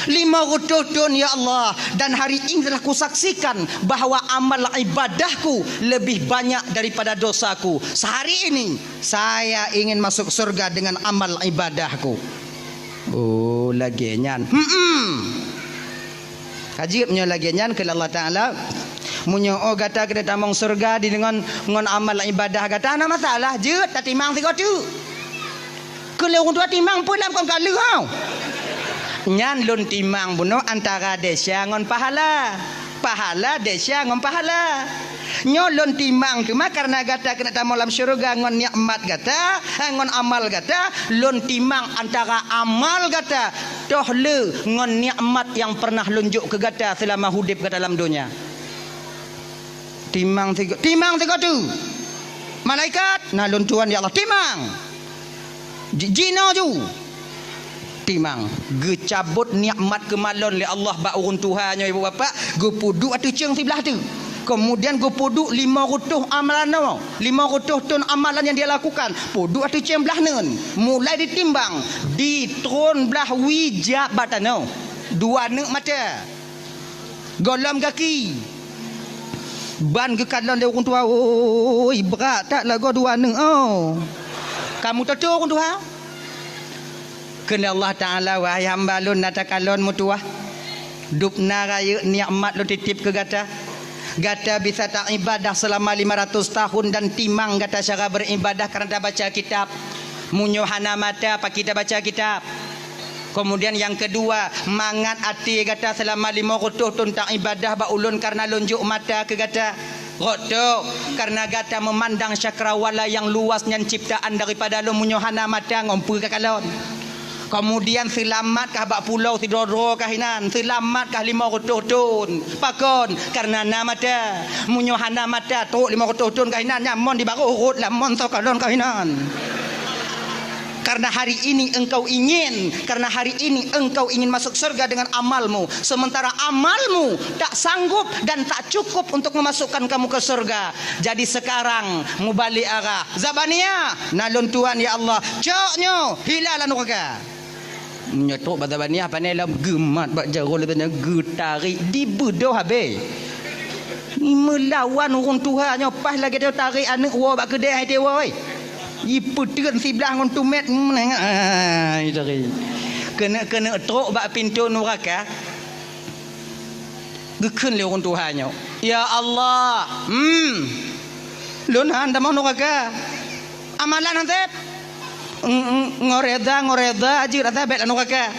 S2: 500 tahun ya Allah. Dan hari ini telah kusaksikan bahawa amal ibadahku lebih banyak daripada dosaku. Sehari ini saya ingin masuk surga dengan amal ibadahku. Oh lagi nyan. Kajibnya lagi nyan ke Allah Ta'ala. Munyo oh kata kita tamang surga di dengan amal ibadah kata ana masalah je tak timang tiga tu. Kalau orang tua timang pun dalam kau kau. Nyan lun timang buno antara desya ngon pahala. Pahala desya ngon pahala. Nyolon timang cuma karena gata kena tamu dalam syurga ngon nikmat gata, ngon amal gata, lun timang antara amal gata. Toh le ngon nikmat yang pernah lunjuk ke gata selama hidup ke dalam dunia. Timang tiga tu. Malaikat nah lun tuan ya Allah timang. Jino ju. Timang gecabut nikmat kemalon le Allah ba urun Tuhannya ibu bapa go puduk atu ceng sebelah tu. Kemudian go puduk 500 amalan no. 500 ton amalan yang dia lakukan. Puduk atu ceng belah nen. Mulai ditimbang di tron belah wijak batano. 2 nek mata. Golam kaki. Ban ke kalan dia orang tua. Oi, berat tak lagu dua neng. Oh. Kamu tahu orang tua? Kena Allah Ta'ala wahai hamba lun nata kalon mutuah. Dupna raya nikmat lu titip ke gata. Gata bisa tak ibadah selama 500 tahun dan timang gata cara beribadah kerana baca kitab. Munyohana mata apa kita baca kitab. Kemudian yang kedua, mangat hati kata selama 500 tahun tak ibadah ba ulun karena lunjuk mata ke gata. Roto karena gata memandang cakrawala yang luasnya ciptaan daripada lu munyohana mata ngompu ke kalon. Kemudian selamat kah bak pulau Sidoro kahinan, selamat kah 500 tahun. Pakon karena nama mata munyohana mata tok 500 tahun kahinan nyamon di baru urut lamon so kalon kahinan. Karena hari ini engkau ingin masuk surga dengan amalmu, sementara amalmu tak sanggup dan tak cukup untuk memasukkan kamu ke surga. Jadi sekarang mubalik arah Zabania nalun Tuhan ya Allah coknyo hilalan neraka nyetok Zabania panelam gemat bak jaro lebihnya getari di bedoh habe ni melawan orang Tuhannya pas lagi dia tarik anak wa bak kedai dia woi iputeun sebelah ngon tumet itu kena trok bak pintu neraka gekeun le orang Tuhannya ya Allah lun handa mau neraka amalan hantep ngoreda aji rata bet neraka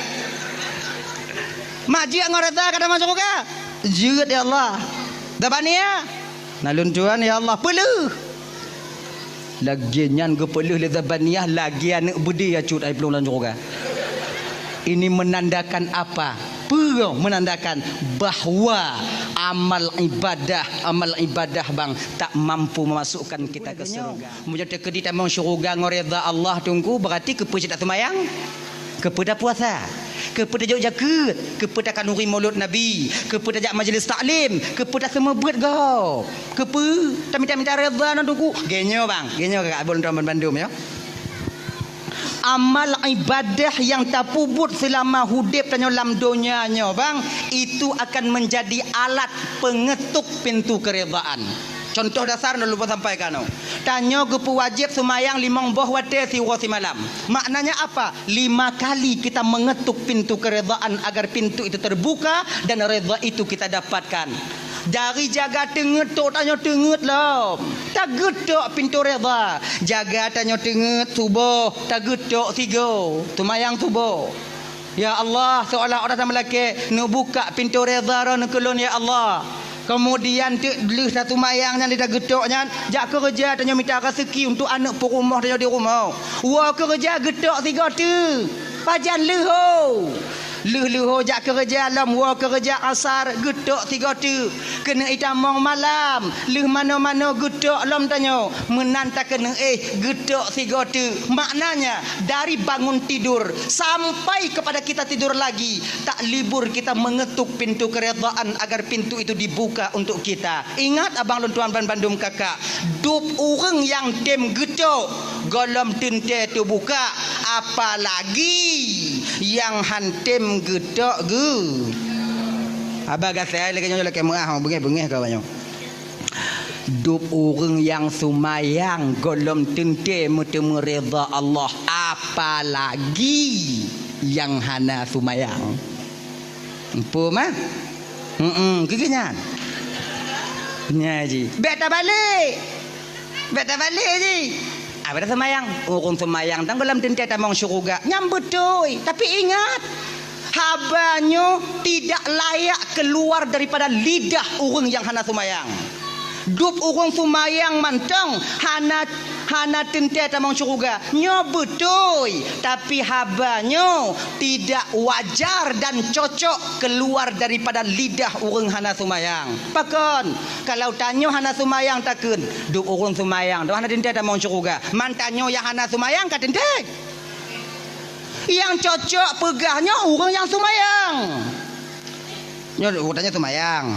S2: maji ngoreda kada masuk neraka jeut ya Allah dabania nalun Tuhan ya Allah peluh lagi nyan gepeluh le zabaniah lagi anak budi acut ai pelong dan juga. Ini menandakan apa? Menandakan bahawa amal ibadah bang tak mampu memasukkan kita ke surga. Menjadi kedita mau syurga ngoreda Allah tunggu berarti kepada semayang, kepada puasa, kepada jauh jaga, kepada kanuri maulud Nabi, kepada jak majlis taklim, kepada semua buat kau. Kepada minta reda nak tunggu. Genyo bang, genyo kakak Abang Rahman Bandung ya. Amal ibadah yang tak puput selama hidup tanya dalam dunianya bang, itu akan menjadi alat pengetuk pintu keredaan. Contoh dasar nak lupa sampaikan. Tanya gepu wajib semayang 5 boh wate siwa si malam. Maknanya apa? 5 kali kita mengetuk pintu keredaan agar pintu itu terbuka dan reda itu kita dapatkan. Dari jaga tenget tok tanya tenget lah. Tak getok pintu reda. Jaga tanya tenget subuh. Tak getok 3. Semayang subuh. Ya Allah, seolah-olah sama lelaki nak buka pintu reda nak kelon ya Allah. Kemudian beli satu mayangnya dia getoknya jak kerja tanya minta rezeki untuk anak perumah dia di rumah. Wah kerja getok 3 tu. Pajan leho. Leho jak kerja alam wa kerja asar getok 3 tu. Kena itamong malam. Leh mana-mana getok alam tanya. Menanta kena getok 3 tu. Maknanya dari bangun tidur sampai kepada kita tidur lagi tak libur kita mengetuk pintu keredaan agar pintu itu dibuka untuk kita. Ingat abang Tuan Bandung kakak, dup orang yang dem getok golom tente tu buka, apalagi yang hantem getok ge. Abang saya lagi nyonya lagi muah bengeh-bengeh kau banyak. Dup orang yang sumayang golom tente mutemu reda Allah, apalagi yang hana sumayang. Empu mah? Kegenyan. Nyaji. Beta balik ji. Ada semayang. Orang semayang tang dalam tente tamang syurga. Nyambut doi. Tapi ingat, habanyo tidak layak keluar daripada lidah orang yang hana semayang. Dup orang sumayang mantang hana tente tamang syurga nyo betul, tapi habanyo tidak wajar dan cocok keluar daripada lidah orang hana sumayang. Pakon kalau tanyo hana sumayang takun dup orang sumayang dah hana tente tamang syurga, mantanyo yang hana sumayang ka tente yang cocok pegahnya orang yang sumayang. Nyo tanya sumayang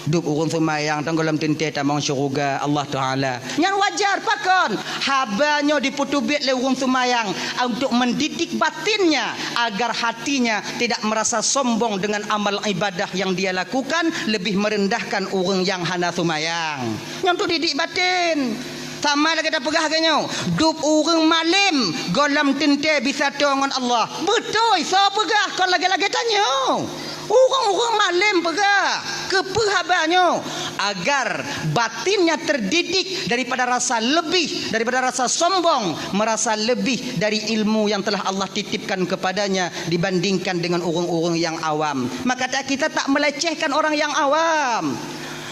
S2: Duk urung semayang tenggelam tinte tamang syurga Allah Taala. Yang wajar pakon. Habanya diputubit le urung semayang untuk mendidik batinnya agar hatinya tidak merasa sombong dengan amal ibadah yang dia lakukan, lebih merendahkan urung yang hana semayang. Yang tu didik batin. Sama lagi dah pegah kenyo. Duk urung malim golam tinte bisa dengan Allah. Betul, so pegah kon lagi-lagi tanya. Urang-urang malim pegah kepehabannya agar batinnya terdidik daripada rasa lebih, daripada rasa sombong, merasa lebih dari ilmu yang telah Allah titipkan kepadanya dibandingkan dengan urang-urang yang awam. Maka kita tak melecehkan orang yang awam.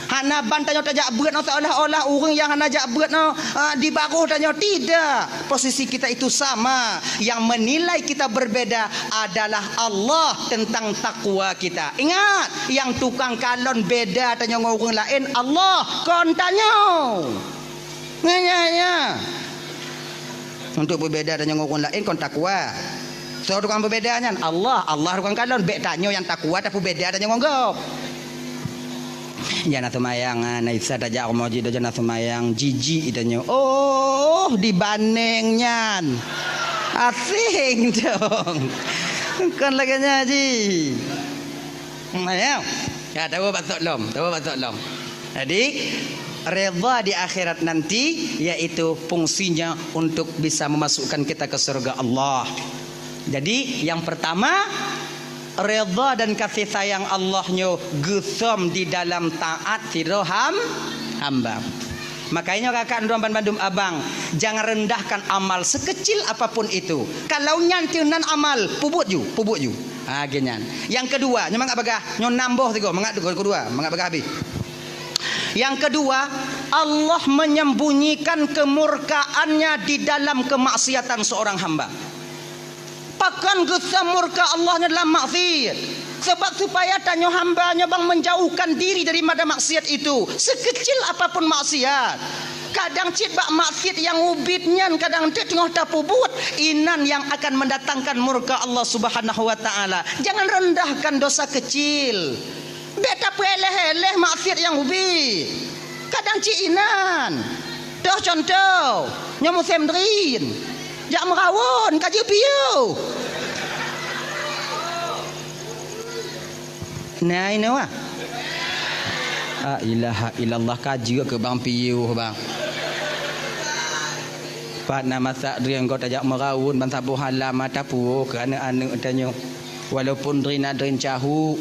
S2: Hana bantanya tajak berat no, seolah-olah orang yang hana jak berat no di baruh tanya tidak. Posisi kita itu sama. Yang menilai kita berbeda adalah Allah tentang takwa kita. Ingat, yang tukang kalon beda tanya orang lain Allah kon tanya. Nganya. Untuk berbeda tanya orang lain kon takwa. So tukang berbedanya Allah tukang kalon bek tanya yang takwa tapi beda tanya orang. Jangan semayang naisa tajak moji jangan semayang jiji itanya. Oh dibandingnya asing dong kan lagi ngaji ayo ya tahu batuk lom. Jadi redha di akhirat nanti yaitu fungsinya untuk bisa memasukkan kita ke surga Allah. Jadi yang pertama, redha dan kasih sayang Allahnya gusum di dalam taat siroham hamba. Makanya kakak Nduan Bandung abang, jangan rendahkan amal sekecil apapun itu. Kalau nyantinan amal pubut ju. Genyan. Yang kedua, nyemang abagah nyon nambah tiga, mangak kedua, mangak abagah habis. Yang kedua, Allah menyembunyikan kemurkaannya di dalam kemaksiatan seorang hamba. Pakan gesam murka Allahnya dalam maksiat. Sebab supaya tanya hambanya bang menjauhkan diri daripada maksiat itu. Sekecil apapun maksiat. Kadang cit bak maksiat yang ubitnya, kadang cit tengah tapubut. Inan yang akan mendatangkan murka Allah Subhanahu wa taala. Jangan rendahkan dosa kecil. Beta peleh-eleh maksiat yang ubit. Kadang cit inan. Dah contoh, nyamu semdrin. Jak merawon kaji piu. Nah ini wah. Ilaha illallah kaji ke bang piu bang. Pak nama sakdrian kau tajak merawon ban sabuh halam mata pu ke anak-anak tanya. Walaupun drin cahu,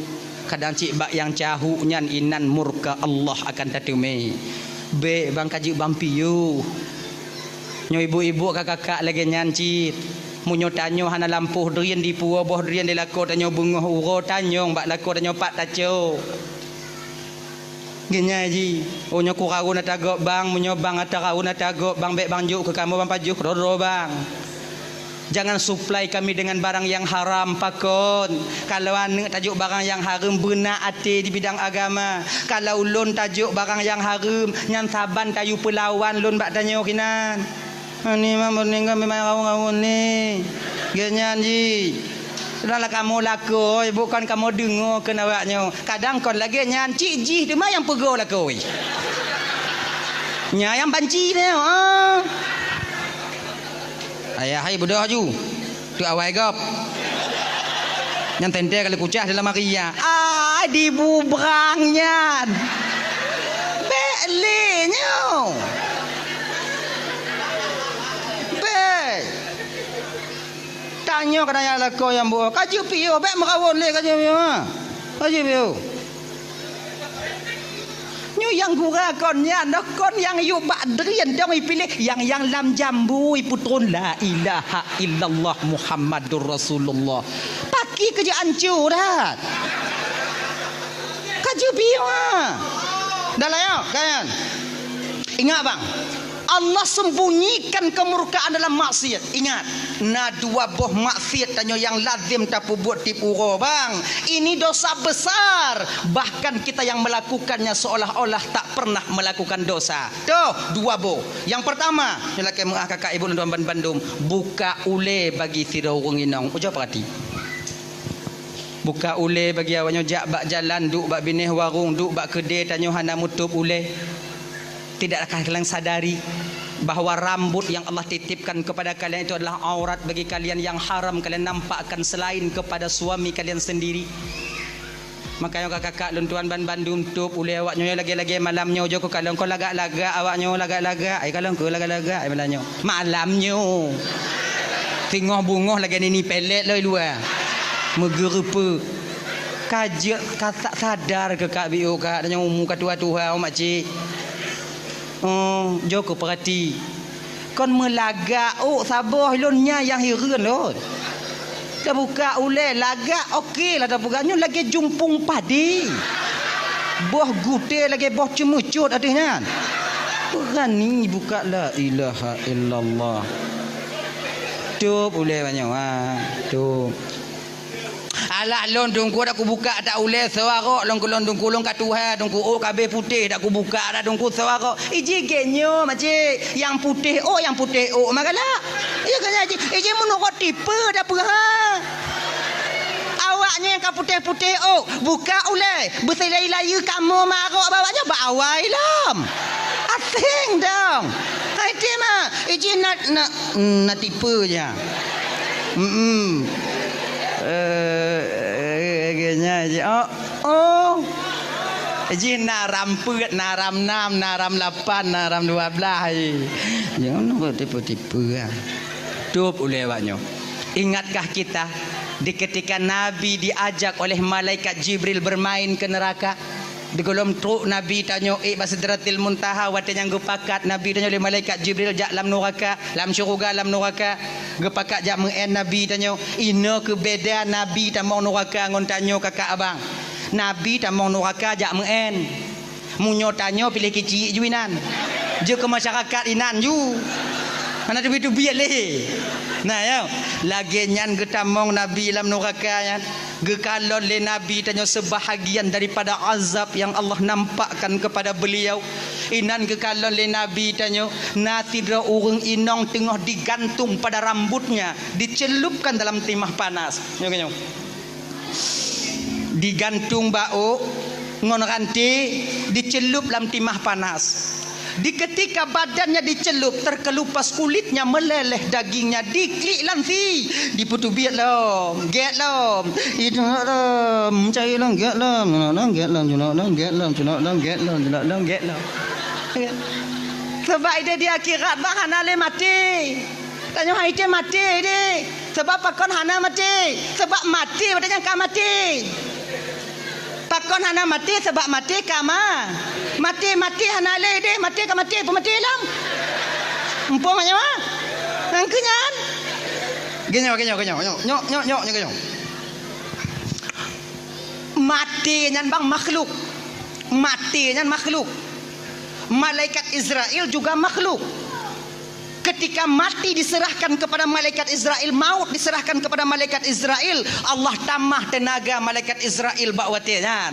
S2: kadang cik bak yang cahu nyan inan murka Allah akan tatume. Be bang kaji bang piu. Nyo ibu-ibu kakak lagi nyancit. Munyo tanyo hana lampuh drian di puo boh drian di lako tanyo bungoh uro tanyo mbak lako tanyo pak taco. Genya ji. Oh nyo kurau na tagok bang, munyo bang atarau na tagok bang bek bang juk ke kamu bang pajuk roro bang. Jangan suplai kami dengan barang yang haram pakon. Kalau ane tajuk barang yang haram benar ate di bidang agama. Kalau lon tajuk barang yang haram nyan saban tayu pelawan lon bak tanyo kinan. Ni mah meninggal memang ngawun ni. Genyan ji. Sudahlah kamu laku, bukan kamu dengar ke nawaknya. Kadang kon lagi nyan cik ji tu mah yang pego laku. Nya yang banci ni. Ayah hai bodoh ju. Tu awai gop. Yang tente kali kucah dalam Maria. Dibubrangnya. Belenyo. Tanya kadang lako yang buat kaji piu bek merawon le kaji piu kaji piu nyu yang gura konnya nak kon yang yu badrian dong pilih yang lam jambu putron la ilaha illallah Muhammadur Rasulullah paki kerja hancur dah kaji piu dah lah ya kan ingat bang Allah sembunyikan kemurkaan dalam maksiat. Ingat, na dua boh maksiat tanya yang lazim tapu buat tipuro bang. Ini dosa besar. Bahkan kita yang melakukannya seolah-olah tak pernah melakukan dosa. Tuh, dua boh. Yang pertama, nyalakan mengah kakak ibu Nduan Bandung, buka ule bagi sira urang inong. Ujo perhati. Buka ule bagi awaknya jak bak jalan, duk bak binih warung, duk bak kedai tanyo hana mutup ule. Tidakkah kalian sadari bahawa rambut yang Allah titipkan kepada kalian itu adalah aurat bagi kalian yang haram kalian nampakkan selain kepada suami kalian sendiri. Makanya kakak luntuan ban Bandung tup ule awaknya lagi-lagi malamnya jo ko kalong ko lagak-lagak awaknya lagak-lagak ai kalong ko lagak-lagak ai malamnya. Malamnya. Tengah bungoh lagi ni pelet lah luar. Megerupa. Kajak tak sadar ke kak biu kak tanya muka tua-tua mak cik. Joko perhati. Kon melagak sabar lonnya yang hiran lot. Dah buka ule lagak okey lah dah bukanya lagi jumpung padi. Buah gute lagi buah cemucut adanya. Berani buka la ilaha illallah. Tu ule banyak tu. Alah lon dongku dak ku buka tak ule suara lon kulon kat Tuhan dongku kabeh putih dak ku buka dak dongku suara iji genyo macik yang putih magalah ya kan iji menurut tipe dak apa awaknya yang putih buka ule berselai-laya kamu marok bawanya bawai lam asing dong hai mah iji nak tipe je genya je ji naram pet naram 6 naram 8 naram 12 jangan nak tipu-tipu tup oleh awaknya. Ingatkah kita di ketika Nabi diajak oleh malaikat Jibril bermain ke neraka di golom truk Nabi tanya Basidratil Muntaha watanya gepakat Nabi tanya oleh malaikat Jibril jak lam neraka lam syurga lam neraka gepakat jak meng Nabi tanya ina ke beda Nabi tamong neraka ngon tanya kakak abang Nabi tamong neraka jak meng munyo tanya pilih kecil juinan je ke masyarakat inan ju mana tu biat leh nah ya lagi nyan getamong Nabi lam neraka yan gekalon le Nabi tanya sebahagian daripada azab yang Allah nampakkan kepada beliau inan gekalon le Nabi tanya natidra urang inong tengah digantung pada rambutnya dicelupkan dalam timah panas nyong digantung bau ngon ranti dicelup dalam timah panas. Di ketika badannya dicelup terkelupas kulitnya meleleh dagingnya diklik lansi diputu biat lom get lom itu lom cai lom get lom get lom get lom get lom get lom sebab dia di akhirat bah hana le mati tanya hai dia mati dia sebab pakon hana mati sebab mati badannya ka mati pakon hana mati sebab mati kama mati hana le deh mati ka mati pemati lam empong nya mah angkenyan genyo mati nyan bang makhluk malaikat Israel juga makhluk. Ketika mati diserahkan kepada malaikat Israel, maut diserahkan kepada malaikat Israel, Allah tambah tenaga malaikat Israel bakwatian.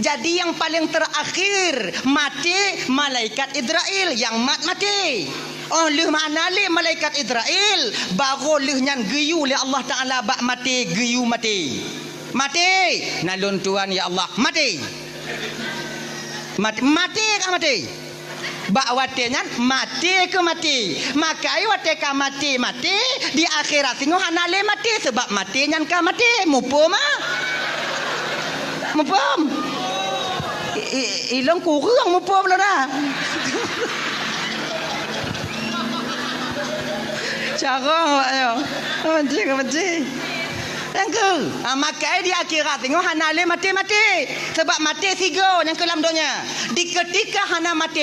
S2: Jadi yang paling terakhir mati malaikat Israel yang mati. Oh leh mana le malaikat Israel baru leh nyan geyu le Allah Taala bak mati geyu mati. Nalun tuan ya Allah mati ke mati bak watinya mati ke mati makai wate ka mati di akhirat tengok hanale mati sebab mati nyan ka mati mupum ilang kurang mupum lah dah cara ayo mati Angku, makai di akhirat tengok hanale mati sebab mati sigo yang kelam donya. Di ketika hana mati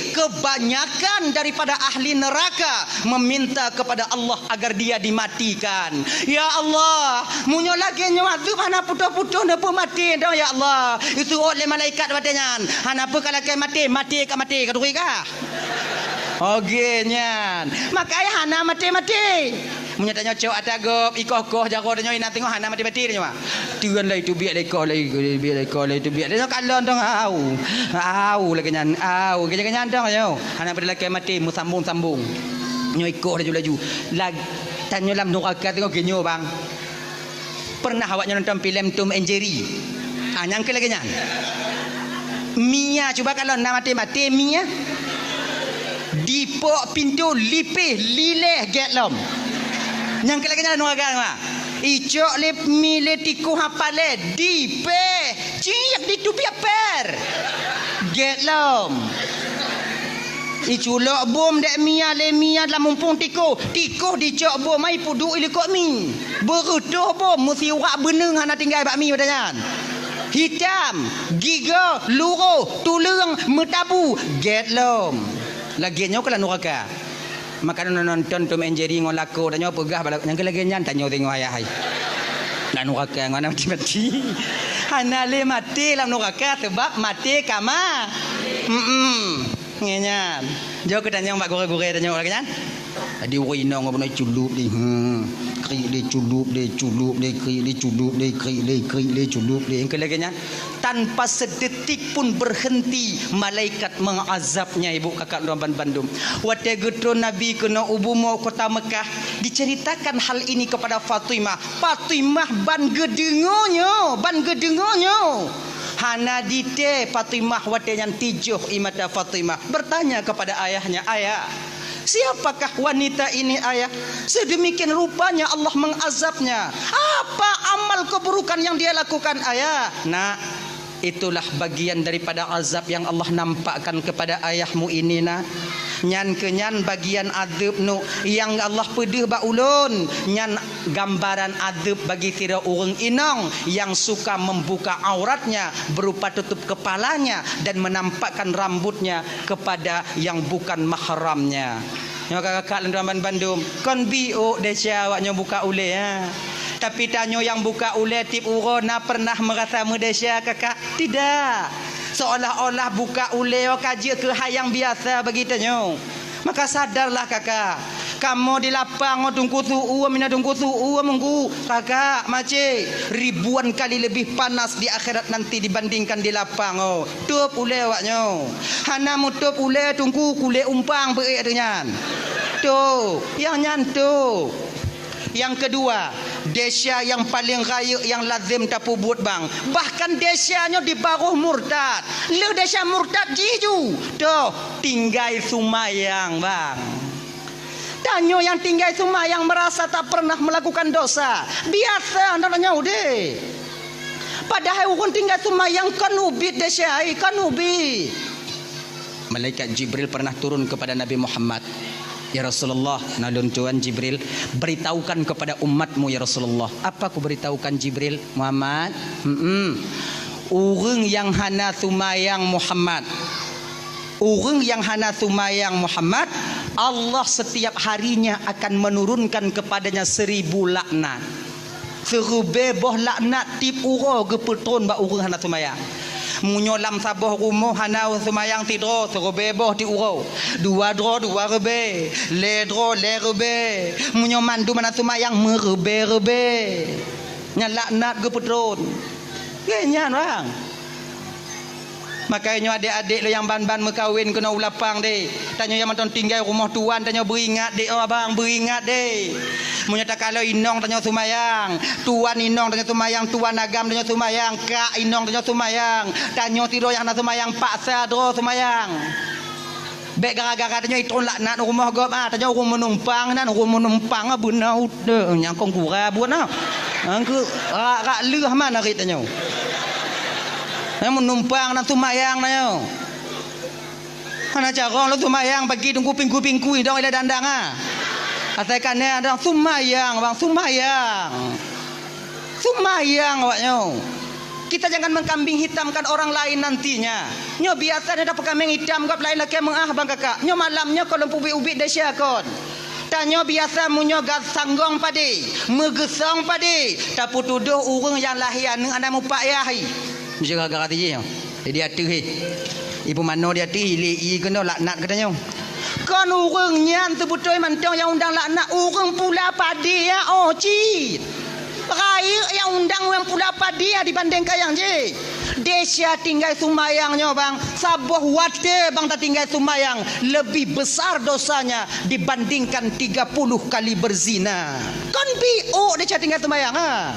S2: kebanyakan daripada ahli neraka meminta kepada Allah agar dia dimatikan. Ya Allah, munyo lagi nyuazub hana putus-putus napa mati dah ya Allah. Itu oleh malaikat batanya. Hana apa kalau mati kaduri kah? Okey nyan. Makai hana mati. Punya tanya cok atagop ikoh jago tanya ina tengok hana mati dia mah. Tuan lah itu biar lekor itu biar dia kalon dong au lagi nyan au kenyan dong yo. Hana pada laki mati mu sambung. Nyo ikoh laju. Lag tanya lam neraka tengok genyo bang. Pernah awaknya nonton filem Tom and Jerry? Nyangka lagi nyan. Mia cuba kalau nak mati Mia. Dipok pintu lipih lileh getlom. Nyangka lagi nyan nuagan mah. Icok le mile tiku hapale dipe ciak ditupi per. Getlom. Iculok bom dek Mia le Mia dalam mumpung tiko dicok bom mai pudu ilikok mi berutuh bom mesti urak beneng hana tinggal bak mi badangan hitam giga luruh tulung metabu getlom laginya kala nuraka makanan nonton Tom and Jerry ngol lako tanya pegah balak yang lagi nyan tanya tengok ayah hai nak nuraka ngana mati hana le mati lam nuraka sebab mati kama ngenyan jauh ketanya mbak gore-gore tanya orang kan tadi orang inang apa nak culup di kri le culup le kri le culup le kri le culup le yang kelaganya tanpa sedetik pun berhenti malaikat mengazabnya ibu kakak Ramban Bandung wate geto nabi kena ubumo kota Mekah diceritakan hal ini kepada Fatimah ban gedengonyo hana dite Fatimah wate yang tijuh imata Fatimah bertanya kepada ayahnya, ayah siapakah wanita ini ayah? Sedemikian rupanya Allah mengazabnya. Apa amal keburukan yang dia lakukan ayah? Nak, itulah bagian daripada azab yang Allah nampakkan kepada ayahmu ini nak. Nyan kenyan bagian azab nu yang Allah pedih ba ulun. Nyan gambaran azab bagi sira urang inang yang suka membuka auratnya berupa tutup kepalanya dan menampakkan rambutnya kepada yang bukan mahramnya. Kakak Ramban Bandung kon bio desya awaknya buka ule ya. Tapi tanyo yang buka ule tip uro na pernah merasa medesya kakak? Tidak. Seolah-olah buka ule kaji ke hayang biasa begitu. Maka sadarlah kakak. Kamu di lapang tunggu suhu mina tunggu suhu menggu kakak mace ribuan kali lebih panas di akhirat nanti dibandingkan di lapang tup ule awaknya. Hana mutup ule tunggu kule umpang beik dengan. Tu yang nyantu. Yang kedua, desya yang paling raya yang lazim tapu buat bang. Bahkan desyanya di baruh murtad. Le desya murtad jiju. Tuh, tinggal sumayang bang. Tanyo yang tinggal sumayang merasa tak pernah melakukan dosa. Biasa namanya udah. Padahal orang tinggal sumayang kanubit desya, kanubit. Malaikat Jibril pernah turun kepada Nabi Muhammad. Ya Rasulullah, nalun Tuhan Jibril, beritahukan kepada umatmu ya Rasulullah. Apa aku beritahukan Jibril? Muhammad, orang yang hana sumayang Muhammad, orang yang hana sumayang Muhammad, Allah setiap harinya akan menurunkan kepadanya 1000 laknat. Serubeboh laknat tip uro gepetron ba orang hana sumayang. Munyolam saboh rumah hana sumayang tidro serobeboh di uro dua dro dua rebe le dro le rebe munyo mandu mana sumayang merebe nyalaknat gepetron genyan bang. Makanya adik-adik yang ban-ban mekawin kena ulapang deh. Tanya yang mantan tinggal rumah tuan tanya beringat deh abang beringat deh. Menyata kalau inong tanya sumayang, tuan inong tanya sumayang, tuan agam tanya sumayang, kak inong tanya sumayang, tanya tiro yang nak sumayang paksa dro sumayang. Bek gara-gara tanya itu laknat rumah gop tanya orang menumpang dan orang menumpang benar udah yang kong kura buat nah. Angku rak leuh mana kita tanya. Yang menumpang dan sumayang na yo. Mana cara lo sumayang bagi tunggu pingku-pingku dong ila dandang ah. Katakan dia ada sumayang bang sumayang. Sumayang awaknya. Kita jangan mengkambing hitamkan orang lain nantinya. Nyo biasa ada kambing hitam gap lain lagi mengah bang kakak. Nyo malamnya kalau ubi-ubi desya kon. Tanyo biasa munyo gas sanggong pade, megesong pade. Tapi tuduh urang yang lahir anu ana mupak yahi. Mesti gara-gara dia. Dia atuh ibu mano dia atuh li kena laknat katanya. Kan urang nyan tebutoi mantong yang undang laknat urang pula padi ya cit. Raya yang undang yang pula padi ya dibandingkan yang je. Desya tinggal sumayangnya bang. Sabuh wate bang tak tinggal sumayang lebih besar dosanya dibandingkan 30 kali berzina. Kan bio desya tinggal sumayang ha.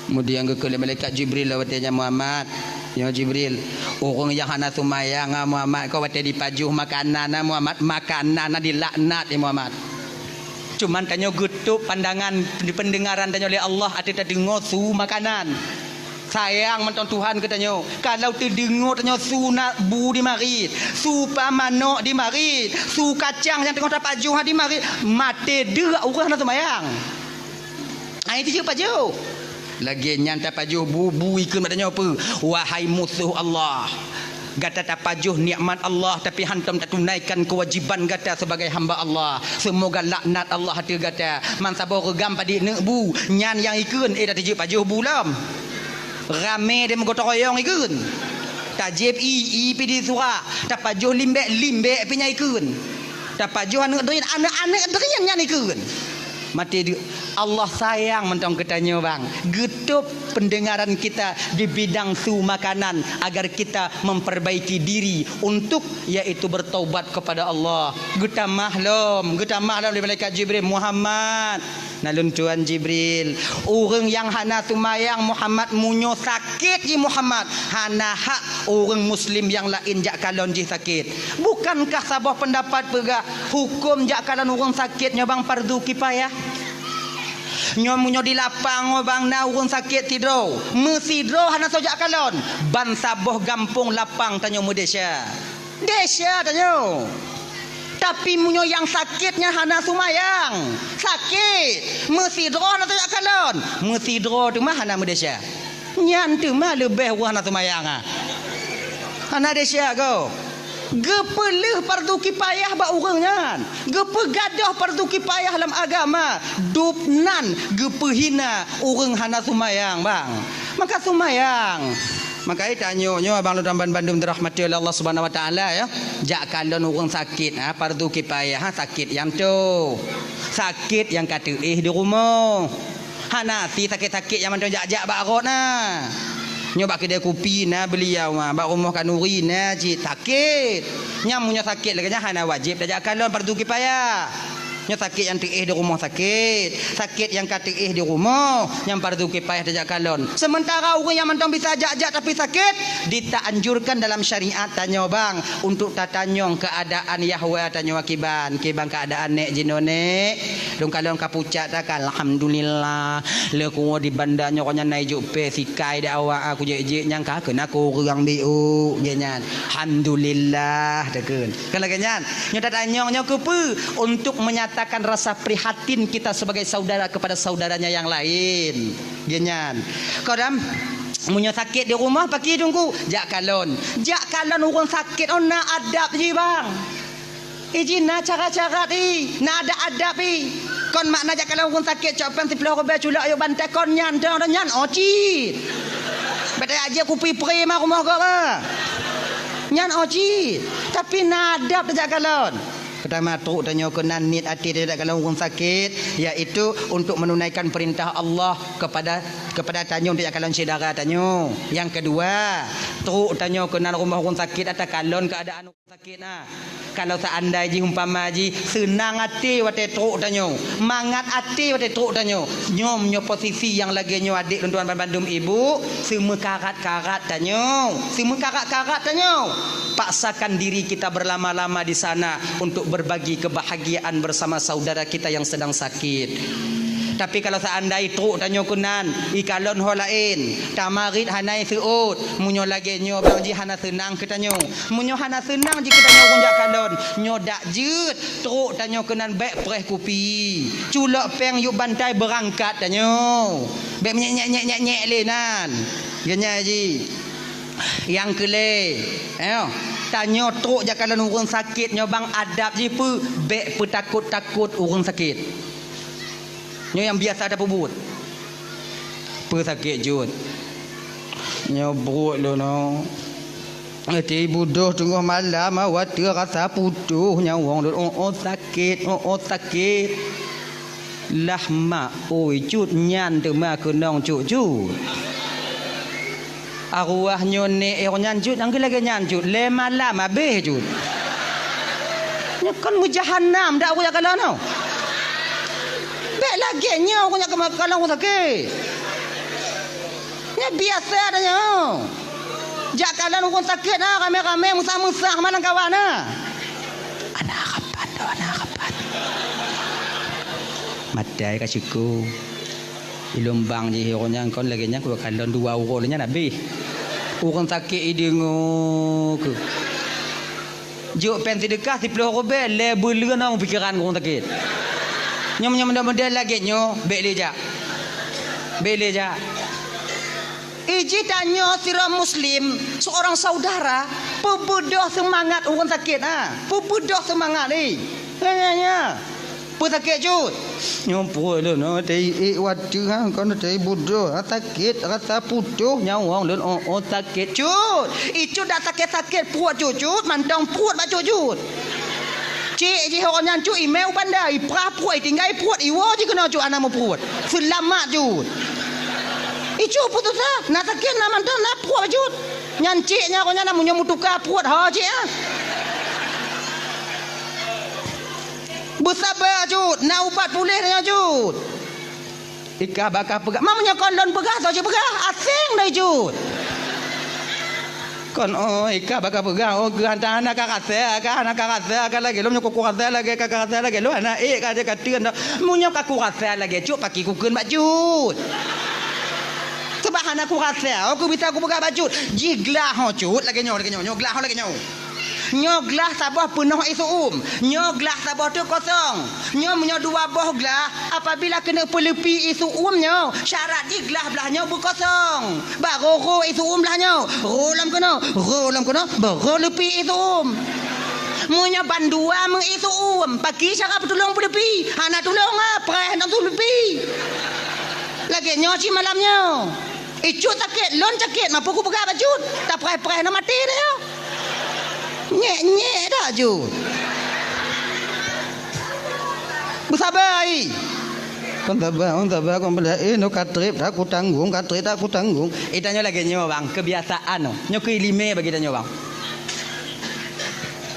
S2: Kemudian ke malaikat Jibril lawatnya Muhammad. Ya Jibril, orang yang hana sumayang Muhammad kau wate dipajuh makanan Muhammad, makanan dilaknat ya Muhammad. Cuman tanya getuk pandangan di pendengaran tanya oleh Allah ada dengar su makanan. Sayang menton Tuhan katanya. Kalau terdengar tanya su nak bu di mari, su pamanok di mari, su kacang yang tengah dapat juh di mari, mati dia orang nak semayang. Ai itu je pajuh. Lagi nyanta pajuh bubu ikut katanya apa? Wahai musuh Allah. Gata tak pajuh nikmat Allah tapi hantam tak tunaikan kewajiban gata sebagai hamba Allah. Semoga laknat Allah hati gata. Man sabar regam padi nek bu nyan yang ikun dah tiji pajuh bulam. Rame dia menggotong royong ikun. Tajib i pidi surah. Tak pajuh limbek pinya ikun. Tak pajuh anak-anak derian nyan ikun. Mati dia. Allah sayang mentong katanya bang. Getup pendengaran kita di bidang su makanan agar kita memperbaiki diri untuk yaitu bertaubat kepada Allah. Geta mahlum di malaikat Jibril Muhammad. Nalun Tuan Jibril, orang yang hana tumayang Muhammad munyo sakit ji Muhammad. Hana hak orang muslim yang lain jak kalon ji sakit. Bukankah sabah pendapat pegah hukum jak kalon orang sakitnya bang fardu kifayah? Nyomunyo di lapang bang na urun sakit tidro mesidro hana sojak kalon ban saboh gampung lapang tanyo Malaysia tanyo. Tapi munyo yang sakitnya hana sumayang sakit mesidro hana sojak kalon mesidro tu mah hana Malaysia nyan tu mah lebih hana sumayang hana Malaysia go. Gepelih fardu kifayah ba urangnya. Gepegadah fardu kifayah dalam agama. Dupnan gepehina urang hana sumayang bang. Maka sumayang. Maka tanyo abang lu tamban Bandung dirahmati oleh Allah Subhanahu wa taala ya. Jak kalon urang sakit fardu kifayah sakit yang tu. Sakit yang kata di rumah. Hana si sakit-sakit yang macam jak barot nah. Nyoba kedai kopi na beliau bak rumah kanuri na cik sakit nyamunya sakit lagi hana wajib dah kalau fardu kifayah nya sakit yang tiih di rumah sakit yang katiih di rumah yang fardu kifayah dah kalon. Sementara orang yang mentang bisa ajak tapi sakit ditaanjurkan dalam syariat tanya bang untuk tatanyong keadaan Yahwa tanya wakiban keadaan nek jinone dong kalon kapucat tak alhamdulillah le ku di bandanya konya nai juk pe sikai dah awak aku je nyang ka kena ku urang biu genyan alhamdulillah dekeun kan laganyan nya tatanyong nya kepe untuk menyatakan rasa prihatin kita sebagai saudara kepada saudaranya yang lain genyan kodam munyo sakit di rumah pagi tunggu jak kalon orang sakit ona adab je bang izin na cara-cara na ada adab kon makna jak kalau orang sakit copan tiplah robe culak yo bantai kon nyan oci beta aja kupi prima rumah kau nyan oci tapi na adab jak kalon. Pertama tu tanya kenan niat hati tidak kalau orang sakit iaitu untuk menunaikan perintah Allah kepada tanya tidak kalau saudara tanya. Yang kedua tu tanya kenan rumah orang sakit atau kalon keadaan orang sakit nah. Kalau seandainya umpama ji senang hati wate tu tanya, mangat hati wate tu tanya. Nyom posisi yang lagi nyo adik tuan Bandung ibu semua karat-karat tanya. Paksakan diri kita berlama-lama di sana untuk berbagi kebahagiaan bersama saudara kita yang sedang sakit. Tapi kalau seandainya truk tanya kunan ikalon ho lain tamarit hanai seut munyo lagi nyo bang ji hana senang ketanyo munyo hana senang ji ketanyo kunjak kalon nyo dak jeut truk tanya kunan baik preh kopi culak peng yuk bantai berangkat tanyo baik nyek lenan genya ji yang kele tanya truk jakalan orang sakit nyo bang adab ji pu baik petakut-takut orang sakit nyo yang biasa ada pebut sakit jut nyo buruk lo no ati budoh tengah malam awat rasa putuh nyawang sakit lah mak oi cut nyan tu mak kenong cut arwah nyo ne nyan cut angge lagi nyan cut le malam habis cut nyo kan mujahannam dak aku kalau no baik lagi nya aku nak kalau aku sakit Nya biasa dah. Jak kalan orang sakit nah, kami-kami musah-musah mana kawan nah. Anak kapan. Madai ka siku. Ilumbang je orangnya kon lagi nya ku kalon 2 euro nya nabi. Orang sakit idingo ke. Juk pen sedekah 10 robel le bulan pikiran orang sakit. Nyom model lagi nyo beli je. Iji tanya sira muslim seorang saudara pebudoh semangat orang sakit pebudoh semangat ni. Nya. Sakit jut. Nyompo lu no tei wadu kon tei budoh sakit rasa putuh nyawa lun sakit jut. Itu dak sakit puat jut mantang puat ba jut. Cik je orang nyancu email pandai prapuai tinggal puat iwo je kena jut anak mu puat. Selamat jut. Icu putus nak sakit nak mantang nak puat jut. Nyanciknya orang nak munyo mutuka puat ha je Bersabar jut, nak ubat pulih dia jut. Ika bakal pegah. Mamanya kondon pegah saja pegah. Asing dah jut. Kon ika bakal pegah. Gerantan anak kakak lagi. Lu nyokok rasa lagi kakak rasa lagi. Lu anak kada katian dah. Munyo kaku rasa lagi jut pakai kukeun bak jut. Sebab anak aku rasa aku bisa aku pegah baju. Jiglah ho jut lagi nyo glah ho lagi nyo. Nyoglah sabah penuh isu nyoglah sabah tu kosong nyo 2 boh glah apabila kena pelepi isu nyo syarat di glah belahnya berkosong baru isu belahnya rolam kena baru lepi isu munyo bandua meng isu pagi syarat tolong pelepi anak tolong preh nak lepi lagi nyo si malamnya icut sakit lon sakit mampu ku pegah baju tak preh nak mati dia Nyek dah jut. Bersabar ai. Kon sabar kon bela no katrip aku tanggung. Itanya lagi nyo bang, kebiasaan no. Nyo ke lime bagi tanyo bang.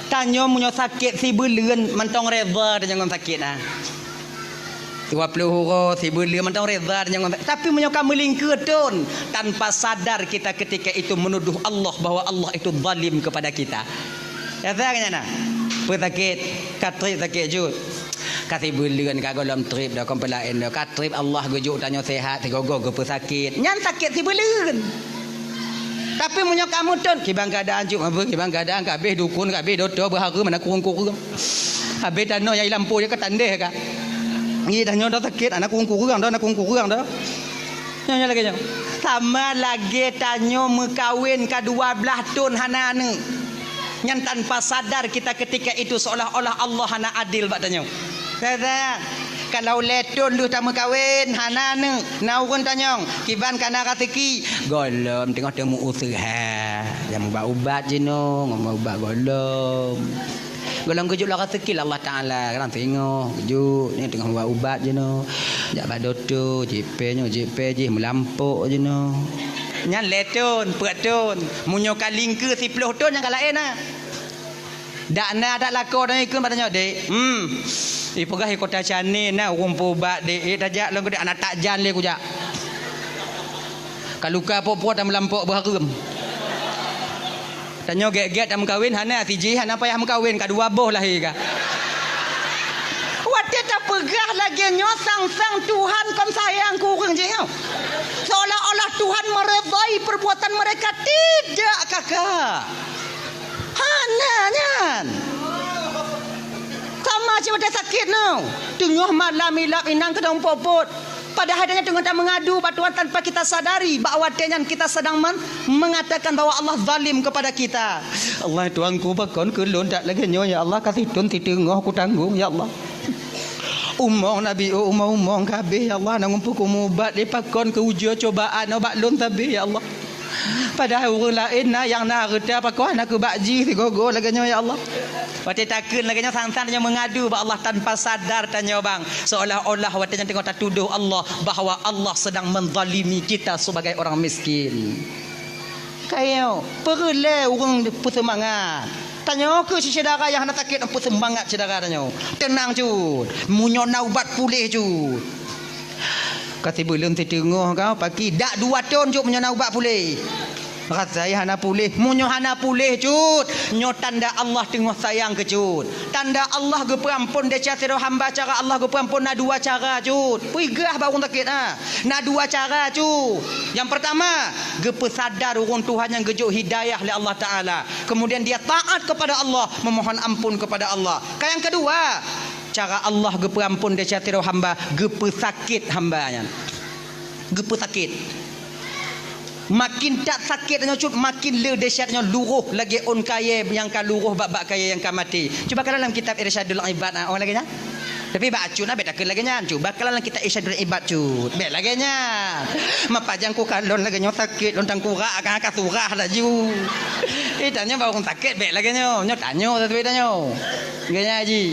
S2: Tanyo munyo sakit si beuleun mantong reza tanyo kon sakit nah. 20 euro si beuleun mantong reza tanyo kon. Tapi munyo kamu lingkeun tanpa sadar kita ketika itu menuduh Allah bahwa Allah itu zalim kepada kita. Ya tanya nak. Pesakit, katrip sakit jut. Kasih bulan kagolom trip dah kompelain dah. Katrip Allah gujuk tanya sehat, gogo ke pesakit. Nyan sakit si bulan. Tapi munyo kamu ton kibang keadaan juk apa kibang keadaan kabeh dukun kabeh doto berhara mana kurung-kurung. Habis tano yang lampu je ketandeh ka. Ni tanya dah sakit anak kurung-kurung dah. Nyanyi lagi nyo. Sama lagi tanya mekawin ka 12 tahun hanane. Yang tanpa sadar kita ketika itu seolah-olah Allah hana adil bak tanya. Saya kalau letun lu tak kawin hanane naurun tanya kiban kana ratiki golom tengok temu usaha yang ubat je no ngomong ubat golom kejuk lah rezeki Allah Taala kan tengok kejuk ni tengah buat ubat je no jak bak doto JP je melampuk je no nyan letun peratun munyo kaling ke 10 ton yang kalain nah dak na dak lako dah ikut batanya dek pegah kota Canin nah rumpu bat dek tajak long anak takjan le kujak kaluka pok-pok tak melampok berharum tanya get-get tak mengkawin hana tiji hana payah mengkawin ka 2 boh lahir ka wate tak pegah lagi nyo sang Tuhan kon sayang kurang je seolah-olah Tuhan meredai perbuatan mereka tidak kakak hananyan sama je pada sakit no tengah malam ilap inang kedong popot padahal dia tengah tak mengadu batuan tanpa kita sadari bahawa kita sedang mengatakan bahawa Allah zalim kepada kita. Allah tuanku bakon kelon tak lagi nyo ya Allah kasih tun titengah aku tanggung ya Allah. Umong Nabi umong kabeh ya Allah nang ngumpul mubat dipakon ke ujian cobaan obat lon tabe ya Allah. Padahal orang lain yang nak reda pakon aku bakji si gogo lagi nyo ya Allah. Wate takun lagi nyo sang-sang yang mengadu ba Allah tanpa sadar tanya bang seolah-olah wate tengok tak tuduh Allah bahawa Allah sedang menzalimi kita sebagai orang miskin. Kayo perle orang bersemangat. Tanya ke si saudara yang nak sakit apa semangat saudara tanya. Tenang jud. Munyo naubat pulih jud. Kata belum terdengar kau pagi dak 2 tahun juk menyana ubat pulih. Kata saya hana pulih, munyo hana pulih cut. Nyo tanda Allah tengah sayang ke cut. Tanda Allah ge perampun dia cara hamba cara Allah ge perampun na 2 cara cut. Pigah baru sakit na 2 cara cut. Yang pertama, ge pesadar urang Tuhan yang gejuk hidayah oleh Allah Taala. Kemudian dia taat kepada Allah, memohon ampun kepada Allah. Yang kedua, cara Allah ge perampun dia cara hamba, ge pesakit hambanya. Ge pesakit. Makin tak sakit tanya cut, makin le dahsyatnya luruh lagi on kaya yang ka luruh bab kaya yang ka mati. Cuba kalau dalam kitab Irsyadul Ibad orang lagi nya. Tapi baca na beda lagi nya. Cuba kalau dalam kitab Irsyadul Ibad cut. Bet lagi nya. Mapajang ku kalon lagi nya sakit lontang kura akan ka surah dah ju. Tanya baru sakit bet lagi nya. Nyo tanya satu tanya. Ganya haji.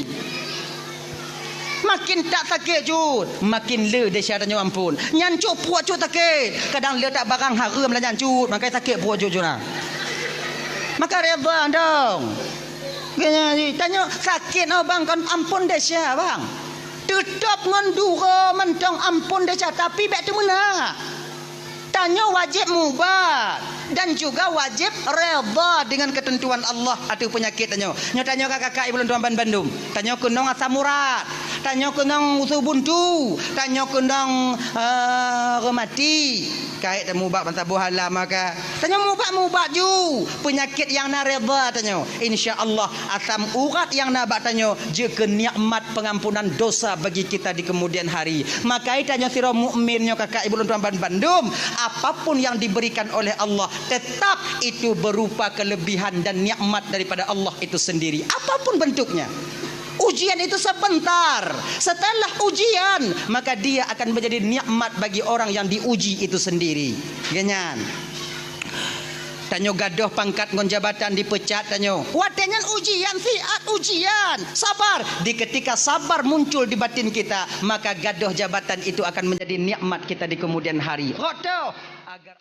S2: Makin tak sakit cut, makin le dahsyatnya ampun. Nyancuk puak cut sakit. Kadang le tak barang haram lah nyancuk, makanya sakit puak cut nah. Maka reda dong. Tanya sakit bang kan ampun dahsyat bang. Tetap ngandura mentang ampun dahsyat tapi bek tu mana? Tanya wajib mubat dan juga wajib reda dengan ketentuan Allah atau penyakit tanya. Nyo tanya kakak ibu tuan Bandung. Tanya kunong asam urat. Tanya kunong usul buntu. Tanya kunong remati. Kait mubat bantah buhala maka. Tanya mubat ju. Penyakit yang na reda tanya. Insya-Allah asam urat yang na bak tanya juga nikmat pengampunan dosa bagi kita di kemudian hari. Maka tanya sira mukmin nyo kakak ibu tuan Bandung, apapun yang diberikan oleh Allah tetap itu berupa kelebihan dan nikmat daripada Allah itu sendiri, apapun bentuknya. Ujian itu sebentar, setelah ujian maka dia akan menjadi nikmat bagi orang yang diuji itu sendiri. Ganyan. Tanyo gadoh pangkat ngon jabatan dipecat tanyo. Wadengan ujian siat ujian. Sabar. Di ketika sabar muncul di batin kita, maka gadoh jabatan itu akan menjadi nikmat kita di kemudian hari. Rodoh agar